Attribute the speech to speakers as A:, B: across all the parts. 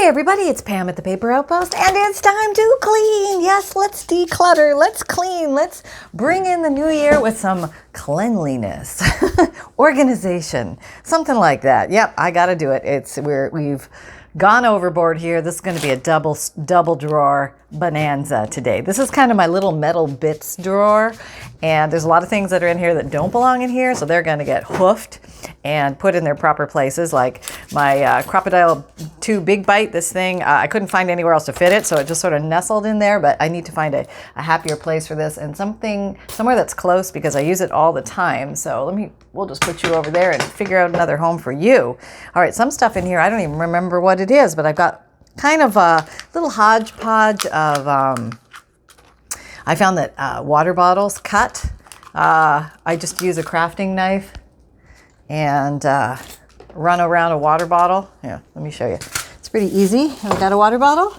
A: Hey everybody, it's Pam at the Paper Outpost, and it's time to clean. Yes, let's declutter, let's clean, let's bring in the new year with some cleanliness, organization, something like that. Yep, I got to do it. We've gone overboard here. This is going to be a double drawer bonanza today. This is kind of my little metal bits drawer, and there's a lot of things that are in here that don't belong in here, so they're going to get hoofed and put in their proper places, like my crocodile 2 big bite. This thing, I couldn't find anywhere else to fit it, so it just sort of nestled in there, but I need to find a happier place for this and somewhere that's close because I use it all the time. So we'll just put you over there and figure out another home for you. All right, some stuff in here, I don't even remember what it is, but I've got kind of a little hodgepodge of, I found that water bottles cut. I just use a crafting knife and run around a water bottle. Yeah, let me show you. It's pretty easy. Have I got a water bottle?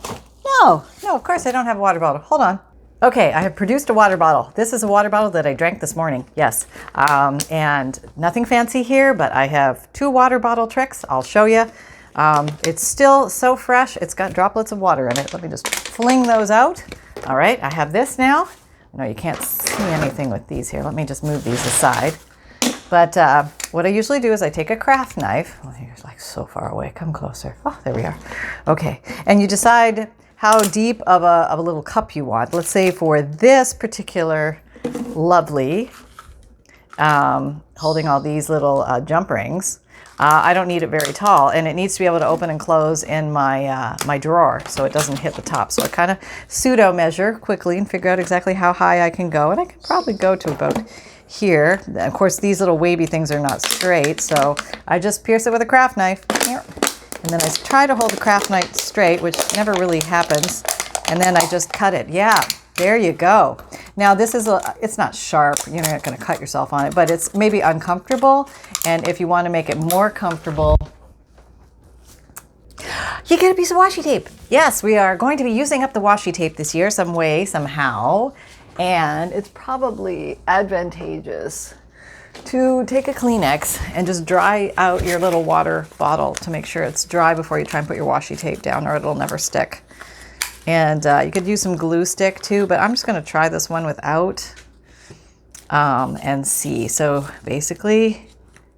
A: No, of course I don't have a water bottle. Hold on. Okay, I have produced a water bottle. This is a water bottle that I drank this morning. Yes, and nothing fancy here, but I have 2 water bottle tricks. I'll show you. It's still so fresh. It's got droplets of water in it. Let me just fling those out. All right, I have this now. No, you can't see anything with these here. Let me just move these aside. But what I usually do is I take a craft knife. Oh, you're like so far away. Come closer. Oh, there we are. Okay, and you decide how deep of a little cup you want. Let's say for this particular lovely, holding all these little jump rings, I don't need it very tall, and it needs to be able to open and close in my my drawer so it doesn't hit the top. So I kind of pseudo measure quickly and figure out exactly how high I can go, and I can probably go to about here. Of course, these little wavy things are not straight, so I just pierce it with a craft knife. And then I try to hold the craft knife straight, which never really happens, and then I just cut it. Yeah, there you go. Now this is it's not sharp, you're not going to cut yourself on it, but it's maybe uncomfortable, and if you want to make it more comfortable, you get a piece of washi tape. Yes, we are going to be using up the washi tape this year some way, somehow, and it's probably advantageous to take a Kleenex and just dry out your little water bottle to make sure it's dry before you try and put your washi tape down, or it'll never stick. And you could use some glue stick too, but I'm just going to try this one without and see. So basically,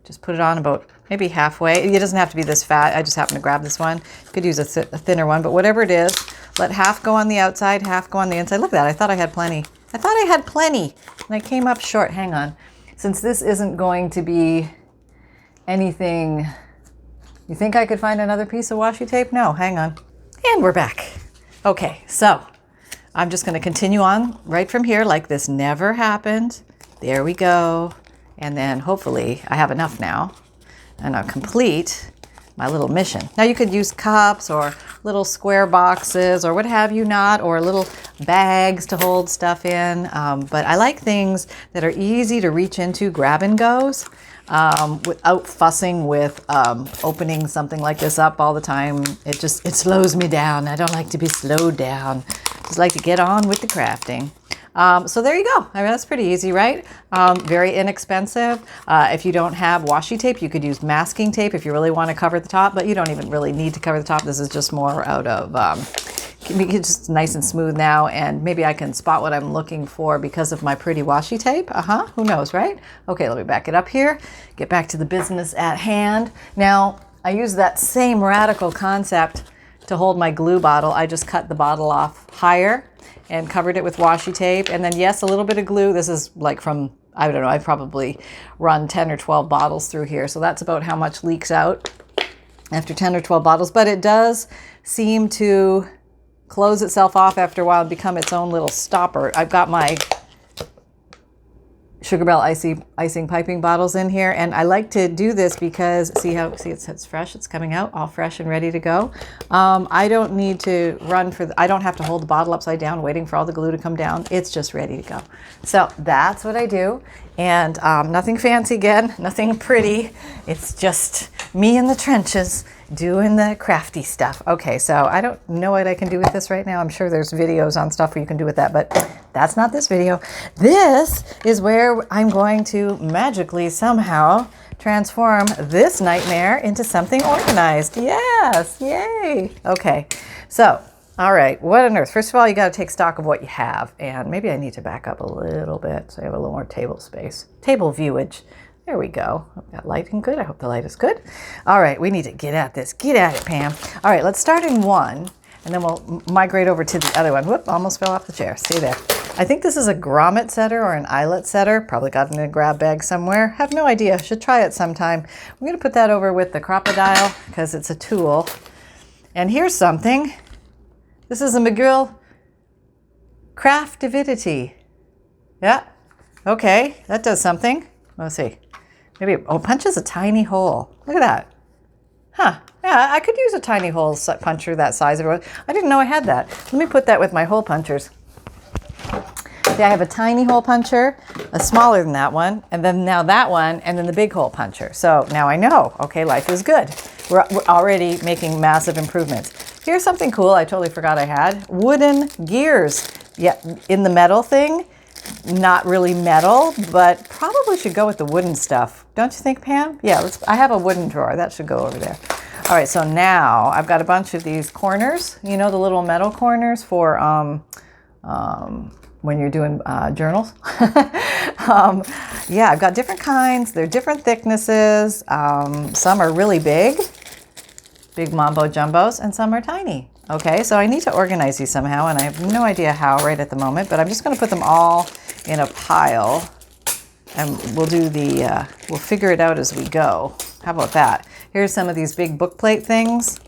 A: just put it on about maybe halfway. It doesn't have to be this fat. I just happen to grab this one. You could use a thinner one, but whatever it is, let half go on the outside, half go on the inside. Look at that. I thought I had plenty. And I came up short. Hang on. Since this isn't going to be anything, you think I could find another piece of washi tape? No, hang on. And we're back. Okay, so I'm just going to continue on right from here like this never happened. There we go. And then hopefully I have enough now and I'll complete my little mission. Now you could use cups or little square boxes or what have you not, or little bags to hold stuff in. But I like things that are easy to reach into, grab and goes, without fussing with opening something like this up all the time. It slows me down. I don't like to be slowed down. Just like to get on with the crafting. So there you go. I mean, that's pretty easy, right? Very inexpensive. If you don't have washi tape, you could use masking tape if you really want to cover the top, but you don't even really need to cover the top. This is just more out of, it's just nice and smooth now, and maybe I can spot what I'm looking for because of my pretty washi tape. Who knows, right? Okay, let me back it up here. Get back to the business at hand. Now, I use that same radical concept to hold my glue bottle. I just cut the bottle off higher and covered it with washi tape. And then yes, a little bit of glue. This is like from, I don't know, I've probably run 10 or 12 bottles through here. So that's about how much leaks out after 10 or 12 bottles. But it does seem to close itself off after a while and become its own little stopper. I've got my Sugar Bell icing piping bottles in here, and I like to do this because it's fresh, it's coming out all fresh and ready to go. I don't need to I don't have to hold the bottle upside down waiting for all the glue to come down. It's just ready to go. So that's what I do, and nothing fancy again, nothing pretty. It's just me in the trenches doing the crafty stuff. Okay, so I don't know what I can do with this right now. I'm sure there's videos on stuff where you can do with that, but that's not this video. This is where I'm going to magically somehow transform this nightmare into something organized. Yes, yay. Okay, so, all right, what on earth? First of all, you got to take stock of what you have. And maybe I need to back up a little bit so I have a little more table space. Table viewage. There we go. I've got lighting good. I hope the light is good. All right, we need to get at this. Get at it, Pam. All right, let's start in one, and then we'll migrate over to the other one. Whoop, almost fell off the chair. Stay there. I think this is a grommet setter or an eyelet setter. Probably got it in a grab bag somewhere. Have no idea. Should try it sometime. I'm going to put that over with the crocodile because it's a tool. And here's something. This is a McGill Craft Divinity. Yeah. Okay, that does something. Let's see. Maybe, oh, punches a tiny hole. Look at that. Huh. Yeah, I could use a tiny hole puncher that size. I didn't know I had that. Let me put that with my hole punchers. See, I have a tiny hole puncher, a smaller than that one, and then now that one, and then the big hole puncher. So now I know, okay, life is good. We're already making massive improvements. Here's something cool I totally forgot I had. Wooden gears. Yeah, in the metal thing. Not really metal, but probably should go with the wooden stuff. Don't you think, Pam? Yeah, I have a wooden drawer. That should go over there. All right, so now I've got a bunch of these corners. You know, the little metal corners for when you're doing journals. Yeah, I've got different kinds. They're different thicknesses. Some are really big mambo jumbos, and some are tiny. Okay, so I need to organize these somehow, and I have no idea how right at the moment, but I'm just going to put them all in a pile, and we'll figure it out as we go. How about that? Here's some of these big book plate things.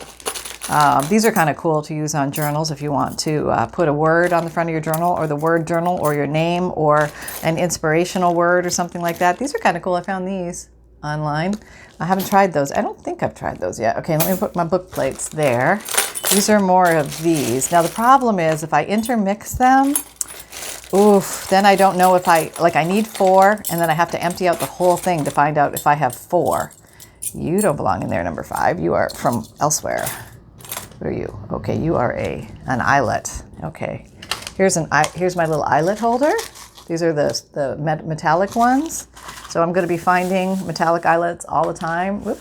A: These are kind of cool to use on journals if you want to put a word on the front of your journal, or the word journal, or your name, or an inspirational word or something like that. These are kind of cool. I found these online. I haven't tried those. I don't think I've tried those yet. Okay, let me put my book plates there. These are more of these. Now the problem is if I intermix them, oof, then I don't know if I need 4, and then I have to empty out the whole thing to find out if I have 4. You don't belong in there, number 5. You are from elsewhere. What are you? Okay, you are an eyelet. Okay, here's my little eyelet holder. These are the metallic ones. So I'm going to be finding metallic eyelets all the time. Whoop.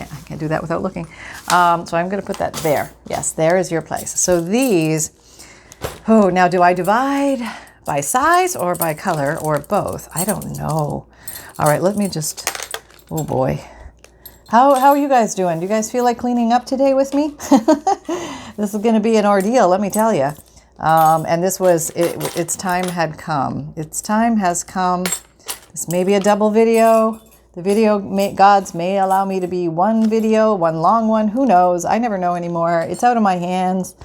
A: I can't do that without looking. So I'm going to put that there. Yes, there is your place. So these, oh, now do I divide by size or by color or both? I don't know. All right, let me just, oh boy. How are you guys doing? Do you guys feel like cleaning up today with me? This is going to be an ordeal, let me tell you. And this was, its time had come. Its time has come. This may be a double video. The video gods may allow me to be one video, one long one. Who knows? I never know anymore. It's out of my hands.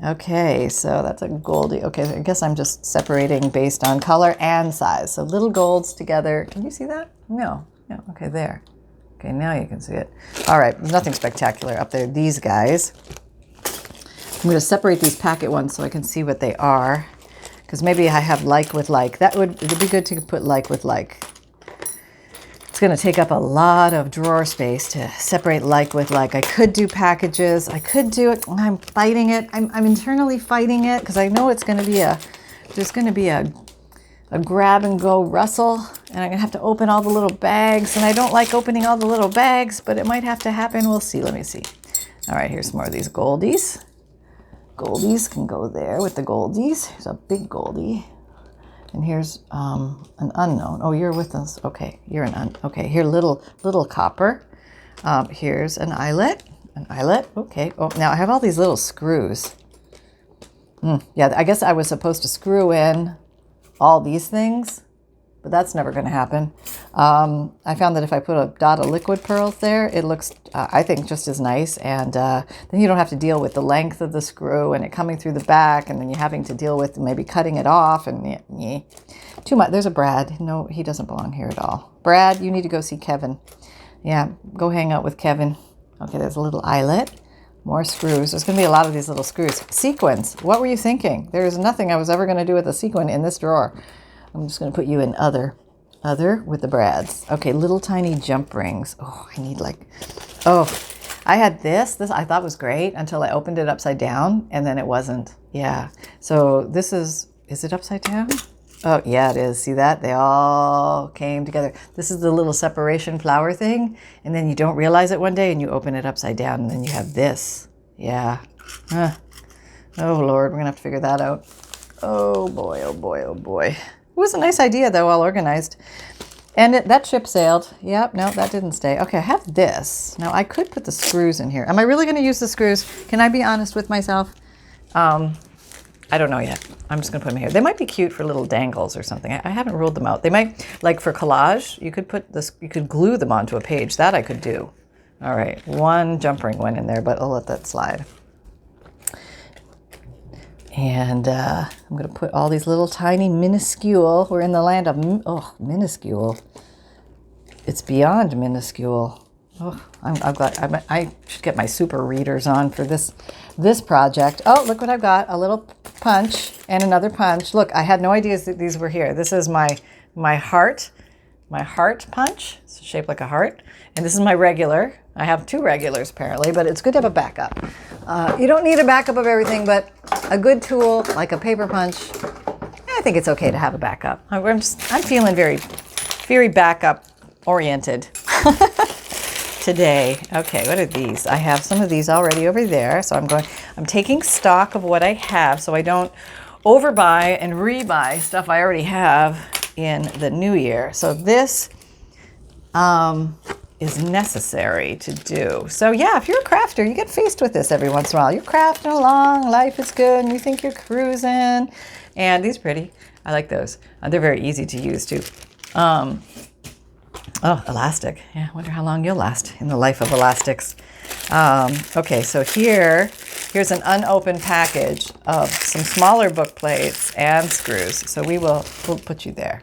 A: Okay, so that's a goldie. Okay, I guess I'm just separating based on color and size. So little golds together. Can you see that? No. Okay, there. Okay, now you can see it. All right, there's nothing spectacular up there. These guys. I'm going to separate these packet ones so I can see what they are. Because maybe I have like with like. It'd be good to put like with like. It's going to take up a lot of drawer space to separate like with like. I could do packages. I could do it. I'm fighting it. I'm internally fighting it because I know there's going to be a grab and go rustle, and I'm going to have to open all the little bags, and I don't like opening all the little bags, but it might have to happen. We'll see. Let me see. All right, here's more of these goldies. Goldies can go there with the goldies. Here's a big goldie. And here's an unknown. Oh, you're with us. Okay, you're okay, here, little copper. Here's an eyelet. Okay. Oh, now I have all these little screws. Yeah, I guess I was supposed to screw in all these things, but that's never going to happen. I found that if I put a dot of liquid pearls there, it looks, I think, just as nice. And then you don't have to deal with the length of the screw and it coming through the back, and then you're having to deal with maybe cutting it off. And too much. There's a Brad. No, he doesn't belong here at all. Brad, you need to go see Kevin. Yeah, go hang out with Kevin. Okay, there's a little eyelet. More screws. There's going to be a lot of these little screws. Sequins. What were you thinking? There's nothing I was ever going to do with a sequin in this drawer. I'm just going to put you in other with the Brads. Okay, little tiny jump rings. Oh, I need I had this I thought was great until I opened it upside down, and then it wasn't. Yeah. So this is it upside down? Oh, yeah, it is. See that? They all came together. This is the little separation flower thing. And then you don't realize it one day and you open it upside down and then you have this. Yeah. Huh. Oh, Lord, we're going to have to figure that out. Oh, boy, oh, boy, oh, boy. It was a nice idea, though, all organized. And that ship sailed. Yep, no, that didn't stay. Okay, I have this. Now, I could put the screws in here. Am I really going to use the screws? Can I be honest with myself? I don't know yet. I'm just going to put them here. They might be cute for little dangles or something. I haven't ruled them out. They might, like for collage, you could put this, you could glue them onto a page. That I could do. All right, one jump ring went in there, but I'll let that slide. And I'm going to put all these little tiny minuscule. We're in the land of, minuscule. It's beyond minuscule. Oh, I'm glad. I should get my super readers on for this project. Oh, look what I've got. A little punch and another punch. Look, I had no idea that these were here. This is my heart punch. It's shaped like a heart. And this is my regular. I have two regulars apparently, but it's good to have a backup. You don't need a backup of everything, but a good tool like a paper punch, I think it's okay to have a backup. I'm feeling very, very backup oriented today. Okay, what are these? I have some of these already over there. So I'm taking stock of what I have so I don't overbuy and rebuy stuff I already have in the new year. So this is necessary to do. So yeah, if you're a crafter, you get faced with this every once in a while. You're crafting along, life is good, and you think you're cruising. And these are pretty. I like those. They're very easy to use too. Oh, elastic. Yeah, I wonder how long you'll last in the life of elastics. Okay, so here's an unopened package of some smaller book plates and screws. So we'll put you there.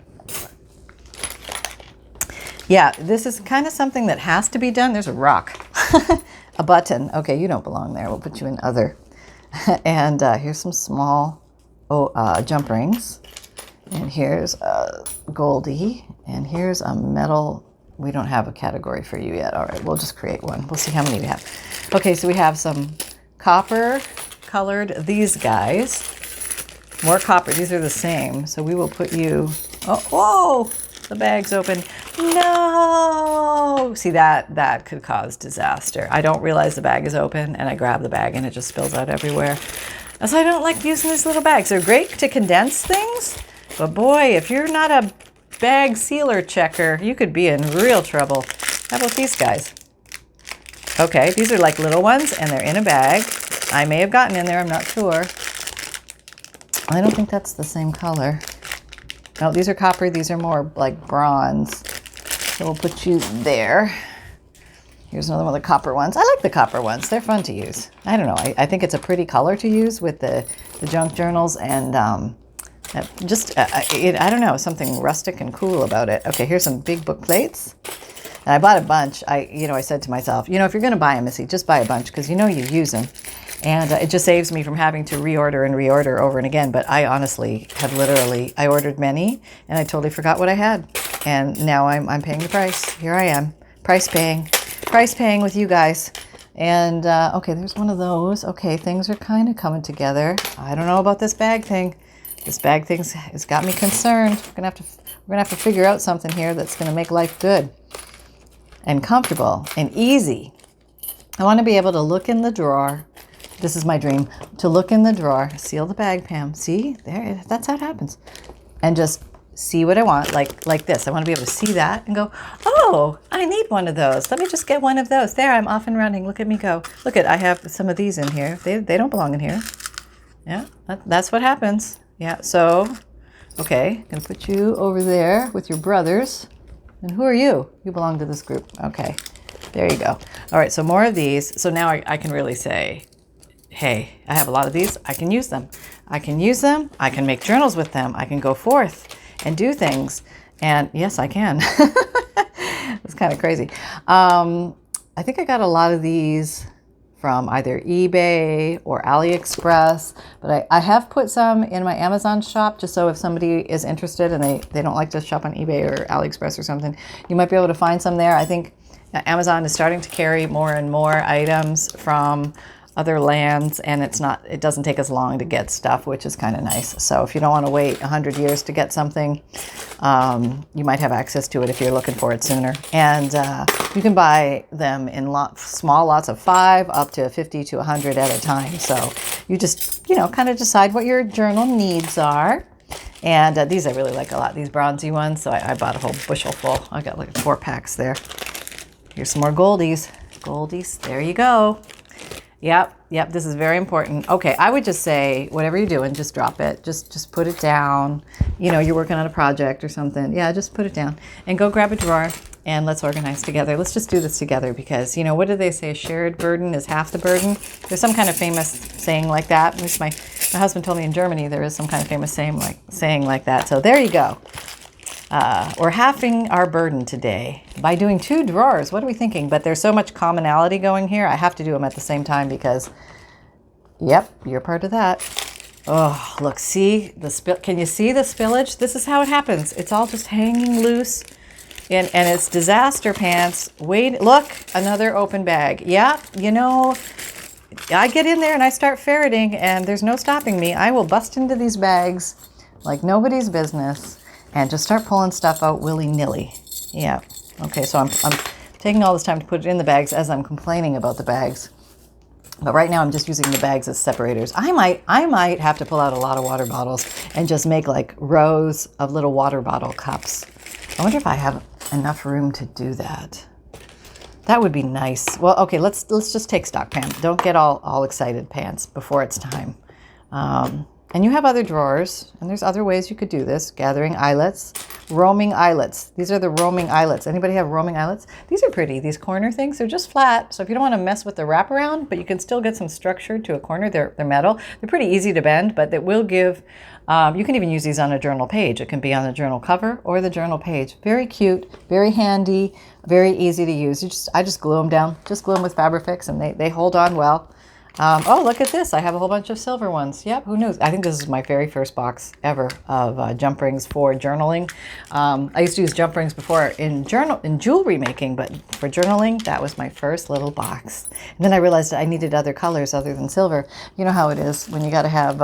A: Yeah, this is kind of something that has to be done. There's a rock, a button. Okay, you don't belong there. We'll put you in other. And here's some small jump rings. And here's a Goldie. And here's a metal. We don't have a category for you yet. All right, we'll just create one. We'll see how many we have. Okay, so we have some copper colored, these guys. More copper. These are the same. So we will put you. Oh, whoa! The bag's open. No! See, that could cause disaster. I don't realize the bag is open, and I grab the bag, and it just spills out everywhere. So I don't like using these little bags. They're great to condense things, but boy, if you're not a bag sealer checker, you could be in real trouble. How about these guys? Okay, these are like little ones, and they're in a bag. I may have gotten in there, I'm not sure. I don't think that's the same color. No, these are copper. These are more like bronze. So we'll put you there. Here's another one of the copper ones. I like the copper ones. They're fun to use. I don't know. I think it's a pretty color to use with the junk journals and I don't know, something rustic and cool about it. Okay, here's some big book plates. And I bought a bunch. I said to myself, if you're going to buy them, Missy, just buy a bunch because you use them. And it just saves me from having to reorder and reorder over and again. But I honestly have I ordered many and I totally forgot what I had. And now I'm paying the price. Here I am, price paying with you guys. And okay, there's one of those. Okay, things are kind of coming together. I don't know about this bag thing. This bag thing has got me concerned. We're gonna have to figure out something here that's gonna make life good and comfortable and easy. I want to be able to look in the drawer. This is my dream, to look in the drawer, seal the bag, Pam. See, there, that's how it happens. And just see what I want, like this. I want to be able to see that and go, oh, I need one of those. Let me just get one of those. There, I'm off and running. Look at me go. Look I have some of these in here. They don't belong in here. Yeah, that's what happens. Yeah, so, okay, I'm going to put you over there with your brothers. And who are you? You belong to this group. Okay, there you go. All right, so more of these. So now I can really say, hey, I have a lot of these. I can use them. I can make journals with them. I can go forth and do things. And yes, I can. It's kind of crazy. I think I got a lot of these from either eBay or AliExpress, but I have put some in my Amazon shop just so if somebody is interested and they don't like to shop on eBay or AliExpress or something, you might be able to find some there. I think Amazon is starting to carry more and more items from other lands, and it doesn't take as long to get stuff, which is kind of nice. So if you don't want to wait 100 years to get something, you might have access to it if you're looking for it sooner. And you can buy them in small lots of 5 up to 50 to 100 at a time. So you just, kind of decide what your journal needs are. And these I really like a lot, these bronzy ones. So I bought a whole bushel full. I got like 4 packs there. Here's some more goldies. Goldies, there you go. Yep, this is very important. Okay, I would just say, whatever you're doing, just drop it. Just put it down. You're working on a project or something. Yeah, just put it down. And go grab a drawer and let's organize together. Let's just do this together because, what do they say? A shared burden is half the burden. There's some kind of famous saying like that. At least my husband told me in Germany there is some kind of famous saying like that. So there you go. We're halving our burden today by doing 2 drawers. What are we thinking? But there's so much commonality going here. I have to do them at the same time because, yep, you're part of that. Oh, look, see the spill. Can you see the spillage? This is how it happens. It's all just hanging loose, and it's disaster pants. Wait, look, another open bag. Yeah, I get in there and I start ferreting, and there's no stopping me. I will bust into these bags like nobody's business. And just start pulling stuff out willy-nilly. Yeah. Okay, so I'm taking all this time to put it in the bags as I'm complaining about the bags. But right now I'm just using the bags as separators. I might have to pull out a lot of water bottles and just make like rows of little water bottle cups. I wonder if I have enough room to do that. That would be nice. Well, okay, let's just take stock, Pam. Don't get all excited, pants, before it's time. And you have other drawers, and there's other ways you could do this. Gathering eyelets, roaming eyelets. These are the roaming eyelets. Anybody have roaming eyelets? These are pretty, these corner things. They're just flat, so if you don't want to mess with the wraparound, but you can still get some structure to a corner. They're metal. They're pretty easy to bend, but it will give, you can even use these on a journal page. It can be on the journal cover or the journal page. Very cute, very handy, very easy to use. I just glue them down. Just glue them with Fabrifix, and they hold on well. Oh, look at this. I have a whole bunch of silver ones. Yep, who knows? I think this is my very first box ever of jump rings for journaling. I used to use jump rings before in jewelry making, but for journaling, that was my first little box. And then I realized I needed other colors other than silver. You know how it is when you got to have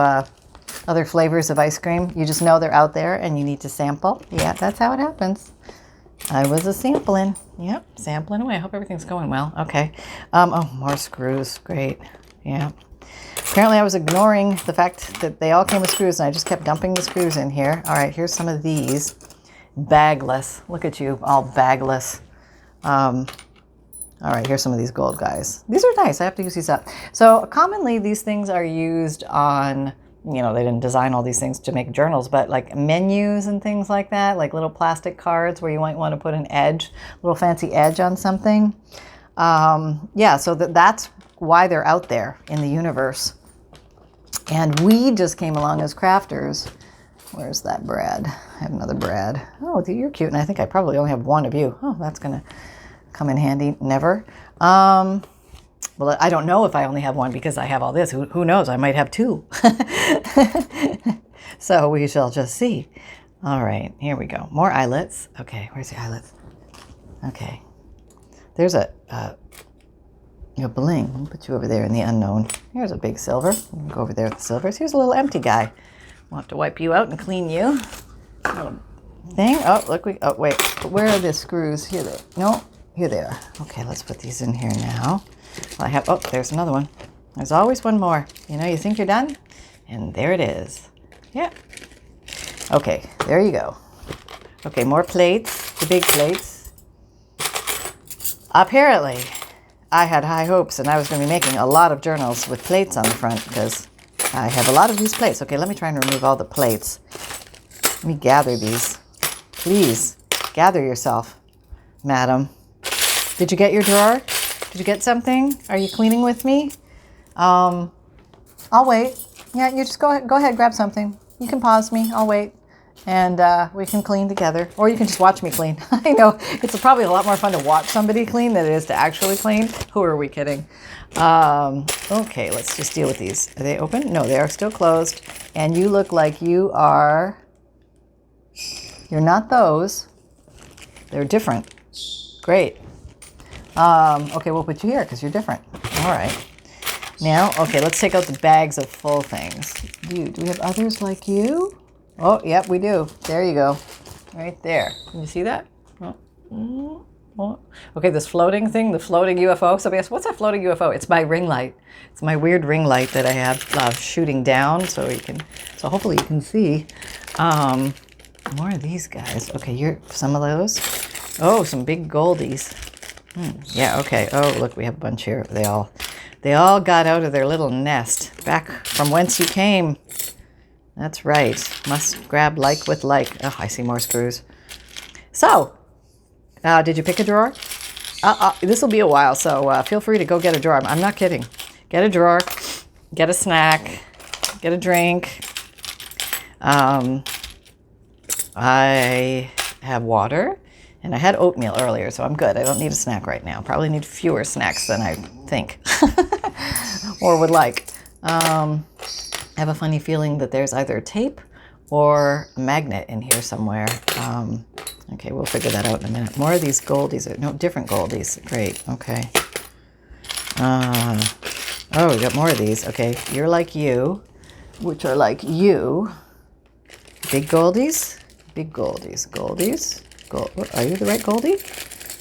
A: other flavors of ice cream. You just know they're out there and you need to sample. Yeah, that's how it happens. I was a sampling. Yep, sampling away. I hope everything's going well. Okay. Oh, more screws. Great. Yeah. Apparently I was ignoring the fact that they all came with screws, and I just kept dumping the screws in here. All right, here's some of these. Bagless. Look at you, all bagless. All right, here's some of these gold guys. These are nice. I have to use these up. So commonly these things are used on, they didn't design all these things to make journals, but like menus and things like that, like little plastic cards where you might want to put an edge, a little fancy edge on something. Yeah, so that's why they're out there in the universe. And we just came along as crafters. Where's that Brad? I have another Brad. Oh, you're cute, and I think I probably only have one of you. Oh, that's gonna come in handy. Never. Well, I don't know if I only have one because I have all this. Who knows? I might have 2. So we shall just see. All right, here we go. More eyelets. Okay, where's the eyelets? Okay. There's a bling. I'll put you over there in the unknown. Here's a big silver. Go over there with the silvers. Here's a little empty guy. We'll have to wipe you out and clean you. Little thing. Oh, look. Oh, wait. Where are the screws? Here they are. No, here they are. Okay, let's put these in here now. Well, oh, there's another one. There's always one more. You think you're done? And there it is. Yeah. Okay, there you go. Okay, more plates. The big plates. Apparently, I had high hopes, and I was going to be making a lot of journals with plates on the front because I have a lot of these plates. Okay, let me try and remove all the plates. Let me gather these. Please, gather yourself, madam. Did you get your drawer? Did you get something? Are you cleaning with me? I'll wait. Yeah, you just go ahead, grab something. You can pause me. I'll wait. And we can clean together. Or you can just watch me clean. I know it's probably a lot more fun to watch somebody clean than it is to actually clean. Who are we kidding? Okay, let's just deal with these. Are they open? No, they are still closed. And you look like you're not those. They're different. Great. Okay, we'll put you here because you're different. All right. Now, okay, let's take out the bags of full things. Do we have others like you? Oh, yep, we do. There you go. Right there. Can you see that? Oh. Okay, this floating thing, the floating UFO. Somebody asked, what's that floating UFO? It's my ring light. It's my weird ring light that I have shooting down, so hopefully you can see. More of these guys. Okay, some of those. Oh, some big goldies. Yeah, okay. Oh, look, we have a bunch here. They all got out of their little nest, back from whence you came. That's right. Must grab like with like. Oh, I see more screws. So, did you pick a drawer? This will be a while, so feel free to go get a drawer. I'm not kidding. Get a drawer, get a snack, get a drink. I have water, and I had oatmeal earlier, so I'm good. I don't need a snack right now. Probably need fewer snacks than I think or would like. I have a funny feeling that there's either tape or a magnet in here somewhere. Okay, we'll figure that out in a minute. More of these goldies. No, different goldies. Great, okay. Oh, we got more of these. Okay, you're like you, which are like you. Big goldies. Big goldies. Goldies. Are you the right Goldie?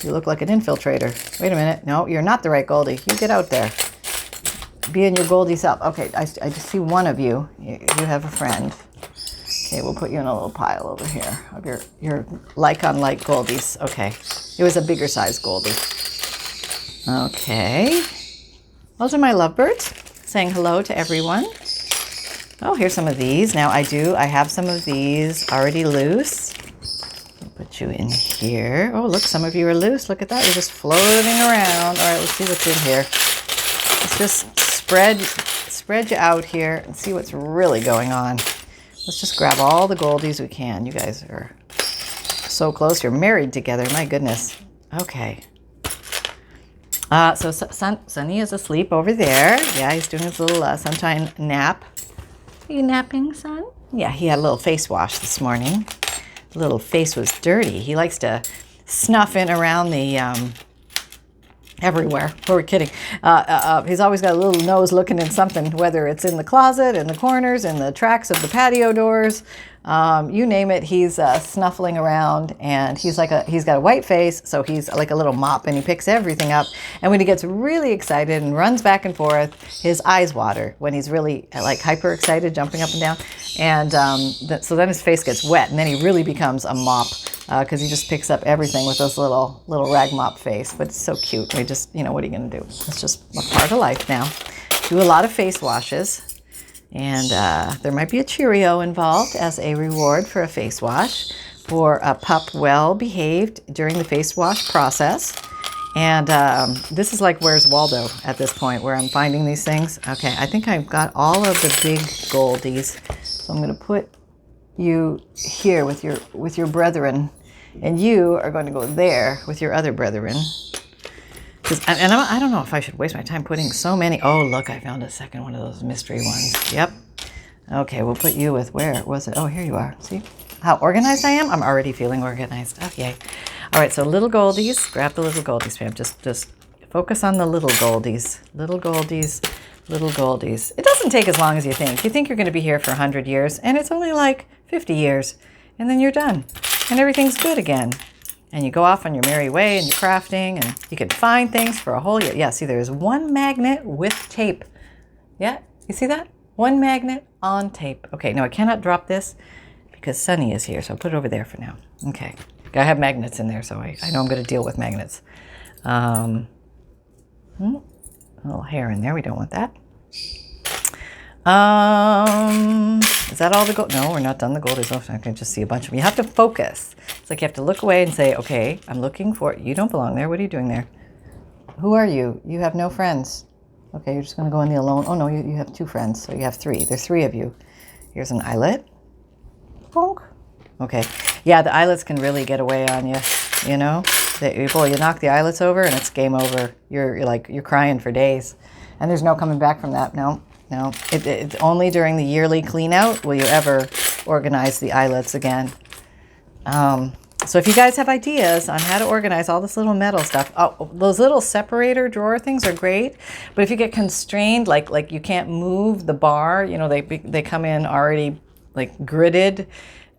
A: You look like an infiltrator. Wait a minute. No, you're not the right Goldie. You get out there. Be in your Goldie self. Okay, I just see one of you. You have a friend. Okay, we'll put you in a little pile over here of your like-on-like Goldies. Okay, it was a bigger size Goldie. Okay, those are my lovebirds saying hello to everyone. Oh, here's some of these. Now I have some of these already loose. I'll put you in here. Oh, look, some of you are loose. Look at that, you're just floating around. All right, let's see what's in here. Let's just spread you out here and see what's really going on. Let's just grab all the goldies we can. You guys are so close. You're married together. My goodness. Okay. So Sonny is asleep over there. Yeah, he's doing his little sunshine nap. Are you napping, son? Yeah, he had a little face wash this morning. The little face was dirty. He likes to snuff in around the everywhere. Who are we kidding? He's always got a little nose looking in something, whether it's in the closet, in the corners, in the tracks of the patio doors. You name it, he's snuffling around, and he's got a white face, so he's like a little mop, and he picks everything up. And when he gets really excited and runs back and forth, his eyes water when he's really like hyper excited, jumping up and down. And so then his face gets wet, and then he really becomes a mop because he just picks up everything with this little rag mop face. But it's so cute. We just, what are you going to do? It's just a part of life now. Do a lot of face washes. And there might be a Cheerio involved as a reward for a face wash for a pup well behaved during the face wash process. And this is like Where's Waldo at this point, where I'm finding these things. Okay, I think I've got all of the big goldies. So I'm going to put you here with your brethren, and you are going to go there with your other brethren. And I don't know if I should waste my time putting so many. Oh, look, I found a second one of those mystery ones. Yep. Okay, we'll put you with, where was it? Oh, here you are. See how organized I am? I'm already feeling organized. Okay. All right, so little goldies. Grab the little goldies, fam. Just focus on the little goldies. Little goldies, little goldies. It doesn't take as long as you think. You think you're going to be here for 100 years, and it's only like 50 years. And then you're done. And everything's good again. And you go off on your merry way and you're crafting, and you can find things for a whole year. Yeah, see, there's one magnet with tape. Yeah, you see that? One magnet on tape. Okay, no, I cannot drop this because Sunny is here, so I'll put it over there for now. Okay, I have magnets in there, so I know I'm going to deal with magnets. A little hair in there, we don't want that. Is that all the gold? No, we're not done the goldies. I can just see a bunch of them. You have to focus. It's like you have to look away and say, okay, I'm looking for, you don't belong there. What are you doing there? Who are you? You have no friends. Okay, you're just going to go in the alone. Oh, no, you have two friends, so you have three. There's three of you. Here's an eyelet. Bonk. Okay. Yeah, the eyelets can really get away on you, you knock the eyelets over and it's game over. You're crying for days. And there's no coming back from that. No. It's only during the yearly clean out will you ever organize the eyelets again. So if you guys have ideas on how to organize all this little metal stuff, oh, those little separator drawer things are great. But if you get constrained, like you can't move the bar, you know, they come in already like gridded,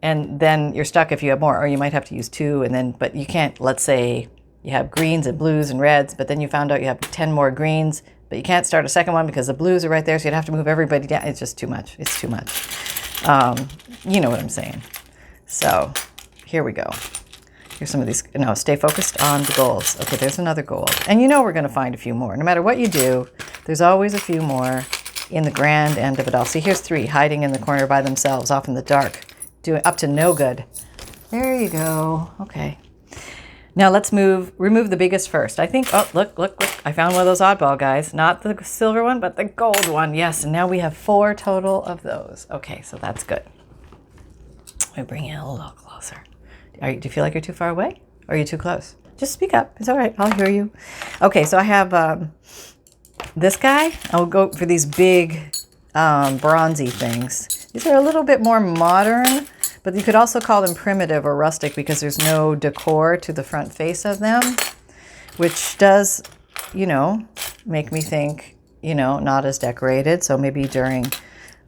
A: and then you're stuck if you have more, or you might have to use two, and then, but you can't, let's say you have greens and blues and reds, but then you found out you have 10 more greens, but you can't start a second one because the blues are right there, so you'd have to move everybody down. It's just too much. It's too much. You know what I'm saying. So here we go. Here's some of these. No, stay focused on the goals. Okay, there's another goal. And you know we're going to find a few more. No matter what you do, there's always a few more in the grand end of it all. See, here's 3 hiding in the corner by themselves, off in the dark, doing up to no good. There you go. Okay. Now let's remove the biggest first. I think, oh, look. I found one of those oddball guys. Not the silver one, but the gold one. Yes, and now we have 4 total of those. Okay, so that's good. Let me bring you a little closer. Do you feel like you're too far away? Or are you too close? Just speak up. It's all right. I'll hear you. Okay, so I have this guy. I'll go for these big bronzy things. These are a little bit more modern, but you could also call them primitive or rustic because there's no decor to the front face of them, which does, you know, make me think, you know, not as decorated. So maybe during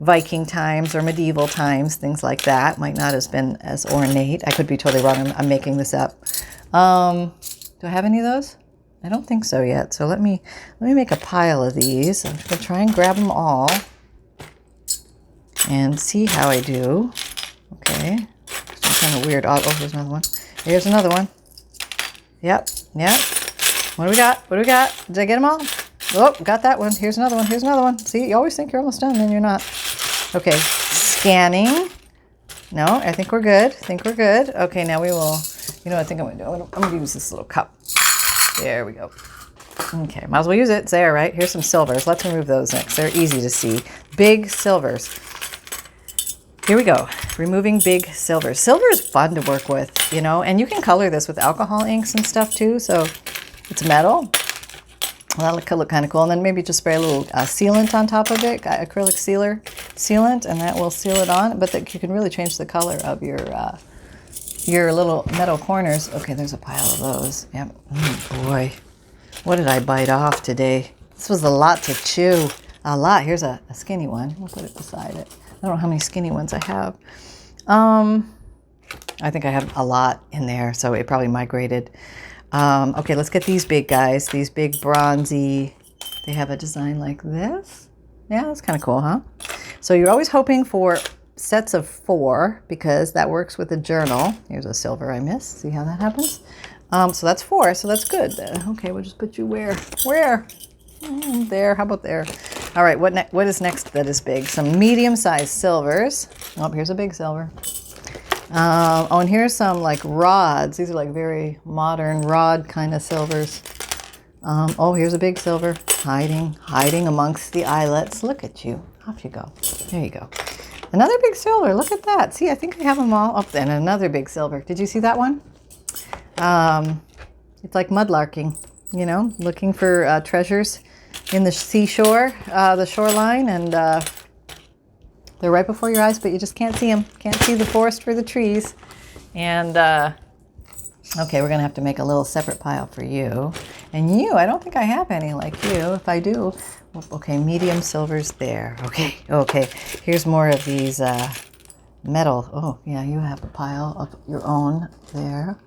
A: Viking times or medieval times, things like that might not have been as ornate. I could be totally wrong. I'm making this up. Do I have any of those? I don't think so yet. So let me make a pile of these. I'm gonna try and grab them all and see how I do. Okay, some kind of weird. Oh, there's another one. Here's another one. Yep. What do we got? Did I get them all? Oh, got that one. Here's another one. See, you always think you're almost done, then you're not. Okay, scanning. No, I think we're good. Okay, now we will, you know what I think I'm going to do? I'm going to use this little cup. There we go. Okay, might as well use it. It's there, right? Here's some silvers. Let's remove those next. They're easy to see. Big silvers. Here we go. Removing big silvers. Silver is fun to work with, you know, and you can color this with alcohol inks and stuff too. So it's metal. Well, that could look kind of cool. And then maybe just spray a little sealant on top of it, acrylic sealant, and that will seal it on. But you can really change the color of your little metal corners. Okay, there's a pile of those. Yep. Oh, boy. What did I bite off today? This was a lot to chew. A lot. Here's a skinny one. We'll put it beside it. I don't know how many skinny ones I have. I think I have a lot in there, so it probably migrated. Okay, let's get these big guys. These big bronzy. They have a design like this. Yeah, that's kind of cool, huh? So you're always hoping for sets of 4 because that works with a journal. Here's a silver I missed. See how that happens? So that's 4, so that's good. Okay, we'll just put you where? There, how about there? All right, what is next that is big? Some medium-sized silvers. Oh, here's a big silver. Oh, and here's some like rods. These are like very modern rod kind of silvers. Oh, here's a big silver hiding amongst the eyelets. Look at you. Off you go. There you go. Another big silver. Look at that. See, I think I have them all up there. And another big silver. Did you see that one? It's like mudlarking, you know, looking for treasures in the seashore, the shoreline, and they're right before your eyes, but you just can't see them. Can't see the forest for the trees. And okay, we're gonna have to make a little separate pile for you. And you, I don't think I have any like you. If I do, okay, medium silvers there. Okay. Here's more of these metal. Oh yeah, you have a pile of your own there.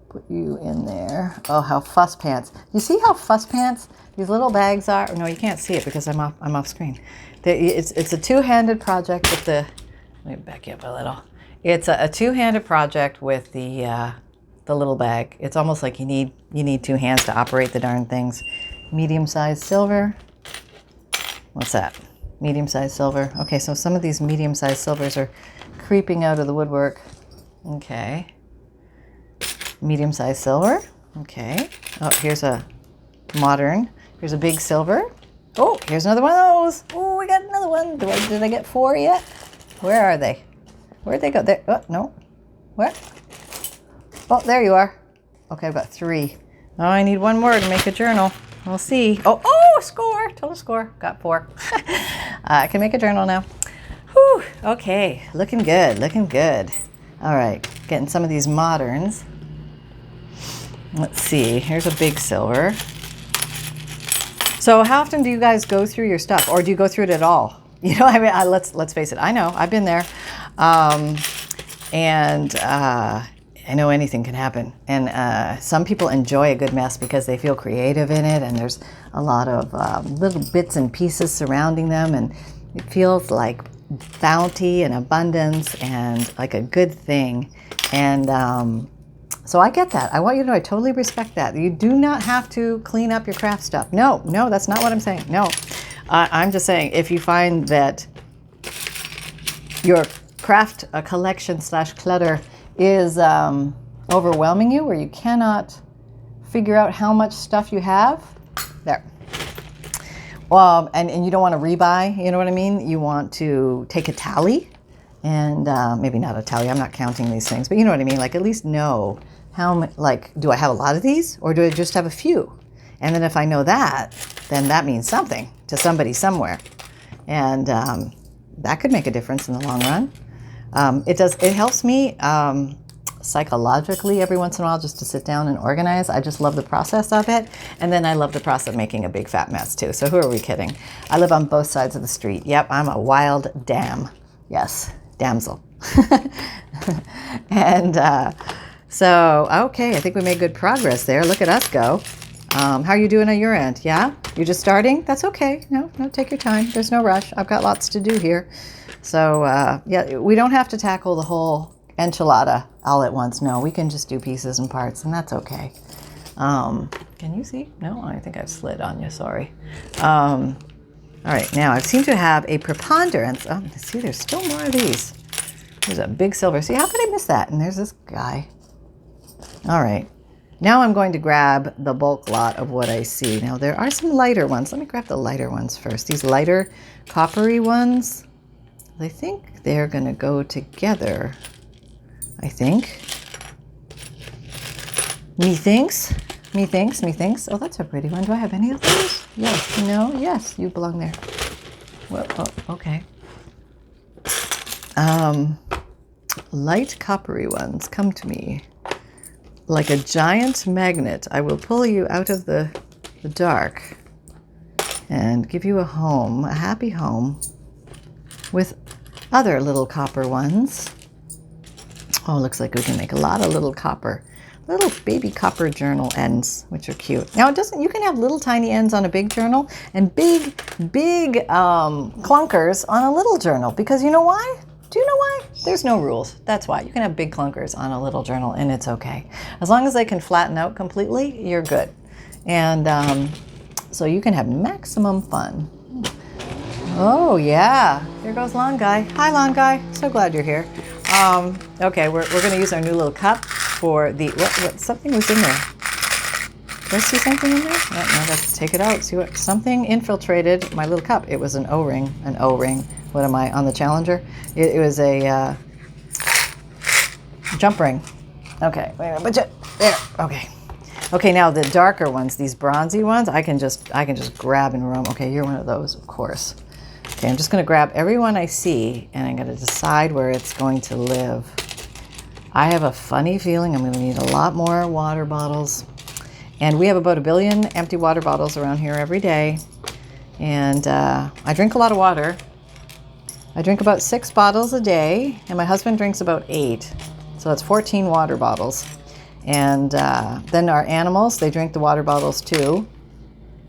A: Put you in there. Oh, how fuss pants. You see how fuss pants these little bags are? No, you can't see it because I'm off screen. It's a two-handed project with the. Let me back you up a little. It's a two-handed project with the little bag. It's almost like you need 2 hands to operate the darn things. Medium-sized silver. What's that? Medium-sized silver. Okay, so some of these medium-sized silvers are creeping out of the woodwork. Okay. Medium-sized silver. Okay. Oh, here's a modern. Here's a big silver. Oh, here's another one of those. Oh, we got another one. Did I get 4 yet? Where are they? Where'd they go? There. Oh, no. Where? Oh, there you are. Okay, I've got 3. Oh, I need 1 more to make a journal. We'll see. Oh, score. Total score. Got 4. I can make a journal now. Whew. Okay. Looking good. All right. Getting some of these moderns. Let's see, here's a big silver. So how often do you guys go through your stuff, or do you go through it at all? You know, I mean, let's face it, I know, I've been there. I know anything can happen. And some people enjoy a good mess because they feel creative in it, and there's a lot of little bits and pieces surrounding them, and it feels like bounty and abundance and like a good thing. And so I get that. I want you to know I totally respect that. You do not have to clean up your craft stuff. No, that's not what I'm saying. No, I'm just saying if you find that your craft collection / clutter is overwhelming you, where you cannot figure out how much stuff you have, there. And you don't want to rebuy, you know what I mean? You want to take a tally, and maybe not a tally, I'm not counting these things, but you know what I mean? Like at least know how much, like, do I have a lot of these, or do I just have a few? And then if I know that, then that means something to somebody somewhere. And that could make a difference in the long run. It helps me psychologically every once in a while just to sit down and organize. I just love the process of it. And then I love the process of making a big fat mess too. So who are we kidding? I live on both sides of the street. Yep, I'm a wild dam. Yes, damsel. And so, okay, I think we made good progress there. Look at us go. How are you doing on your end? Yeah? You're just starting? That's okay. No, take your time. There's no rush. I've got lots to do here. So, yeah, we don't have to tackle the whole enchilada all at once. No, we can just do pieces and parts, and that's okay. Can you see? No, I think I've slid on you. Sorry. All right, now I seem to have a preponderance. Oh, see, there's still more of these. There's a big silver. See, how could I miss that? And there's this guy. All right. Now I'm going to grab the bulk lot of what I see. Now there are some lighter ones. Let me grab the lighter ones first. These lighter coppery ones, I think they're going to go together. I think. Methinks. Oh, that's a pretty one. Do I have any of those? Yes. No? Yes, you belong there. Well, oh, okay. Light coppery ones, come to me. Like a giant magnet, I will pull you out of the dark and give you a home, a happy home, with other little copper ones. Oh, looks like we can make a lot of little baby copper journal ends, which are cute. Now, you can have little tiny ends on a big journal and big clunkers on a little journal, because you know why? Do you know why? There's no rules. That's why. You can have big clunkers on a little journal, and it's okay. As long as they can flatten out completely, you're good. And so you can have maximum fun. Oh, yeah. There goes Lawn Guy. Hi, Lawn Guy. So glad you're here. Okay, we're going to use our new little cup for the... What? Something was in there. Did I see something in there? No, let's take it out. See what... Something infiltrated my little cup. It was an O-ring. An O-ring. What am I, on the Challenger? It was a jump ring. Okay, wait a minute, there, okay. Okay, now the darker ones, these bronzy ones, I can just grab and roam. Okay, you're one of those, of course. Okay, I'm just gonna grab every one I see, and I'm gonna decide where it's going to live. I have a funny feeling I'm gonna need a lot more water bottles. And we have about 1 billion empty water bottles around here every day. And I drink a lot of water. I drink about 6 bottles a day, and my husband drinks about 8. So that's 14 water bottles. And then our animals, they drink the water bottles too.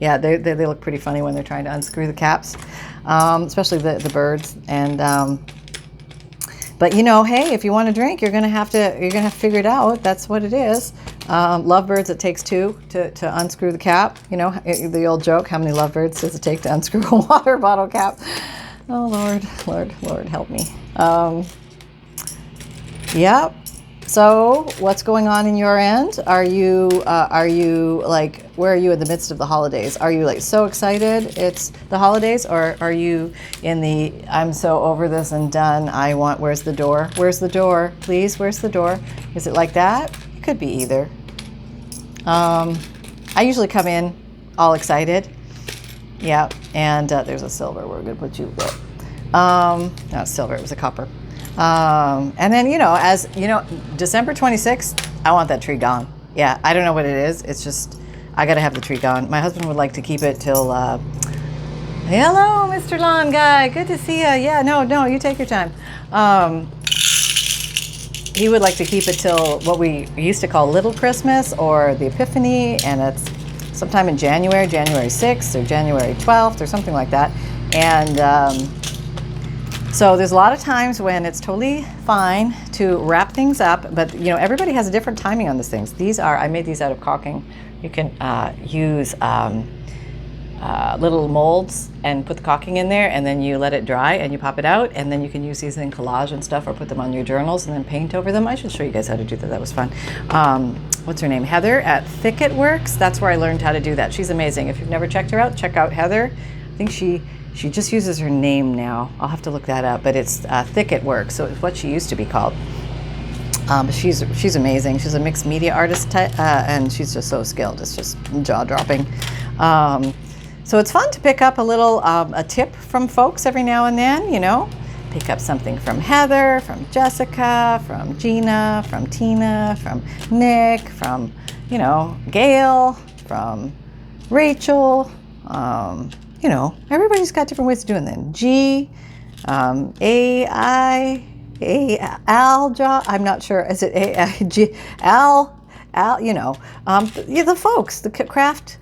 A: Yeah, they look pretty funny when they're trying to unscrew the caps, especially the birds. And but you know, hey, if you want to drink, you're gonna have to figure it out. That's what it is. Lovebirds, it takes 2 to unscrew the cap. You know, the old joke, how many lovebirds does it take to unscrew a water bottle cap? Oh, Lord, help me. Yep. So what's going on in your end? Are you like, where are you in the midst of the holidays? Are you like so excited it's the holidays, or are you in the, I'm so over this and done, where's the door? Where's the door? Please, where's the door? Is it like that? It could be either. I usually come in all excited. Yeah, and there's a silver. We're going to put you there. Not silver, it was a copper. And then, as you know, December 26th, I want that tree gone. Yeah, I don't know what it is. It's just, I gotta have the tree gone. My husband would like to keep it till, hello, Mr. Lawn Guy. Good to see you. Yeah, no, you take your time. He would like to keep it till what we used to call Little Christmas or the Epiphany, and it's sometime in January 6th or January 12th or something like that. And so there's a lot of times when it's totally fine to wrap things up, but you know, everybody has a different timing on these things. These are, I made these out of caulking. You can use little molds and put the caulking in there, and then you let it dry and you pop it out, and then you can use these in collage and stuff, or put them on your journals and then paint over them. I should show you guys how to do that. That was fun. What's her name? Heather at Thicket Works. That's where I learned how to do that. She's amazing. If you've never checked her out, check out Heather. I think she just uses her name now. I'll have to look that up, but it's Thicket Works, so it's what she used to be called. But she's amazing. She's a mixed media artist, and she's just so skilled. It's just jaw-dropping. So it's fun to pick up a little a tip from folks every now and then, you know. Pick up something from Heather, from Jessica, from Gina, from Tina, from Nick, from, you know, Gail, from Rachel. You know, everybody's got different ways of doing that. G, I'm not sure. Is it A-I-G, Al, you know. The folks, the craft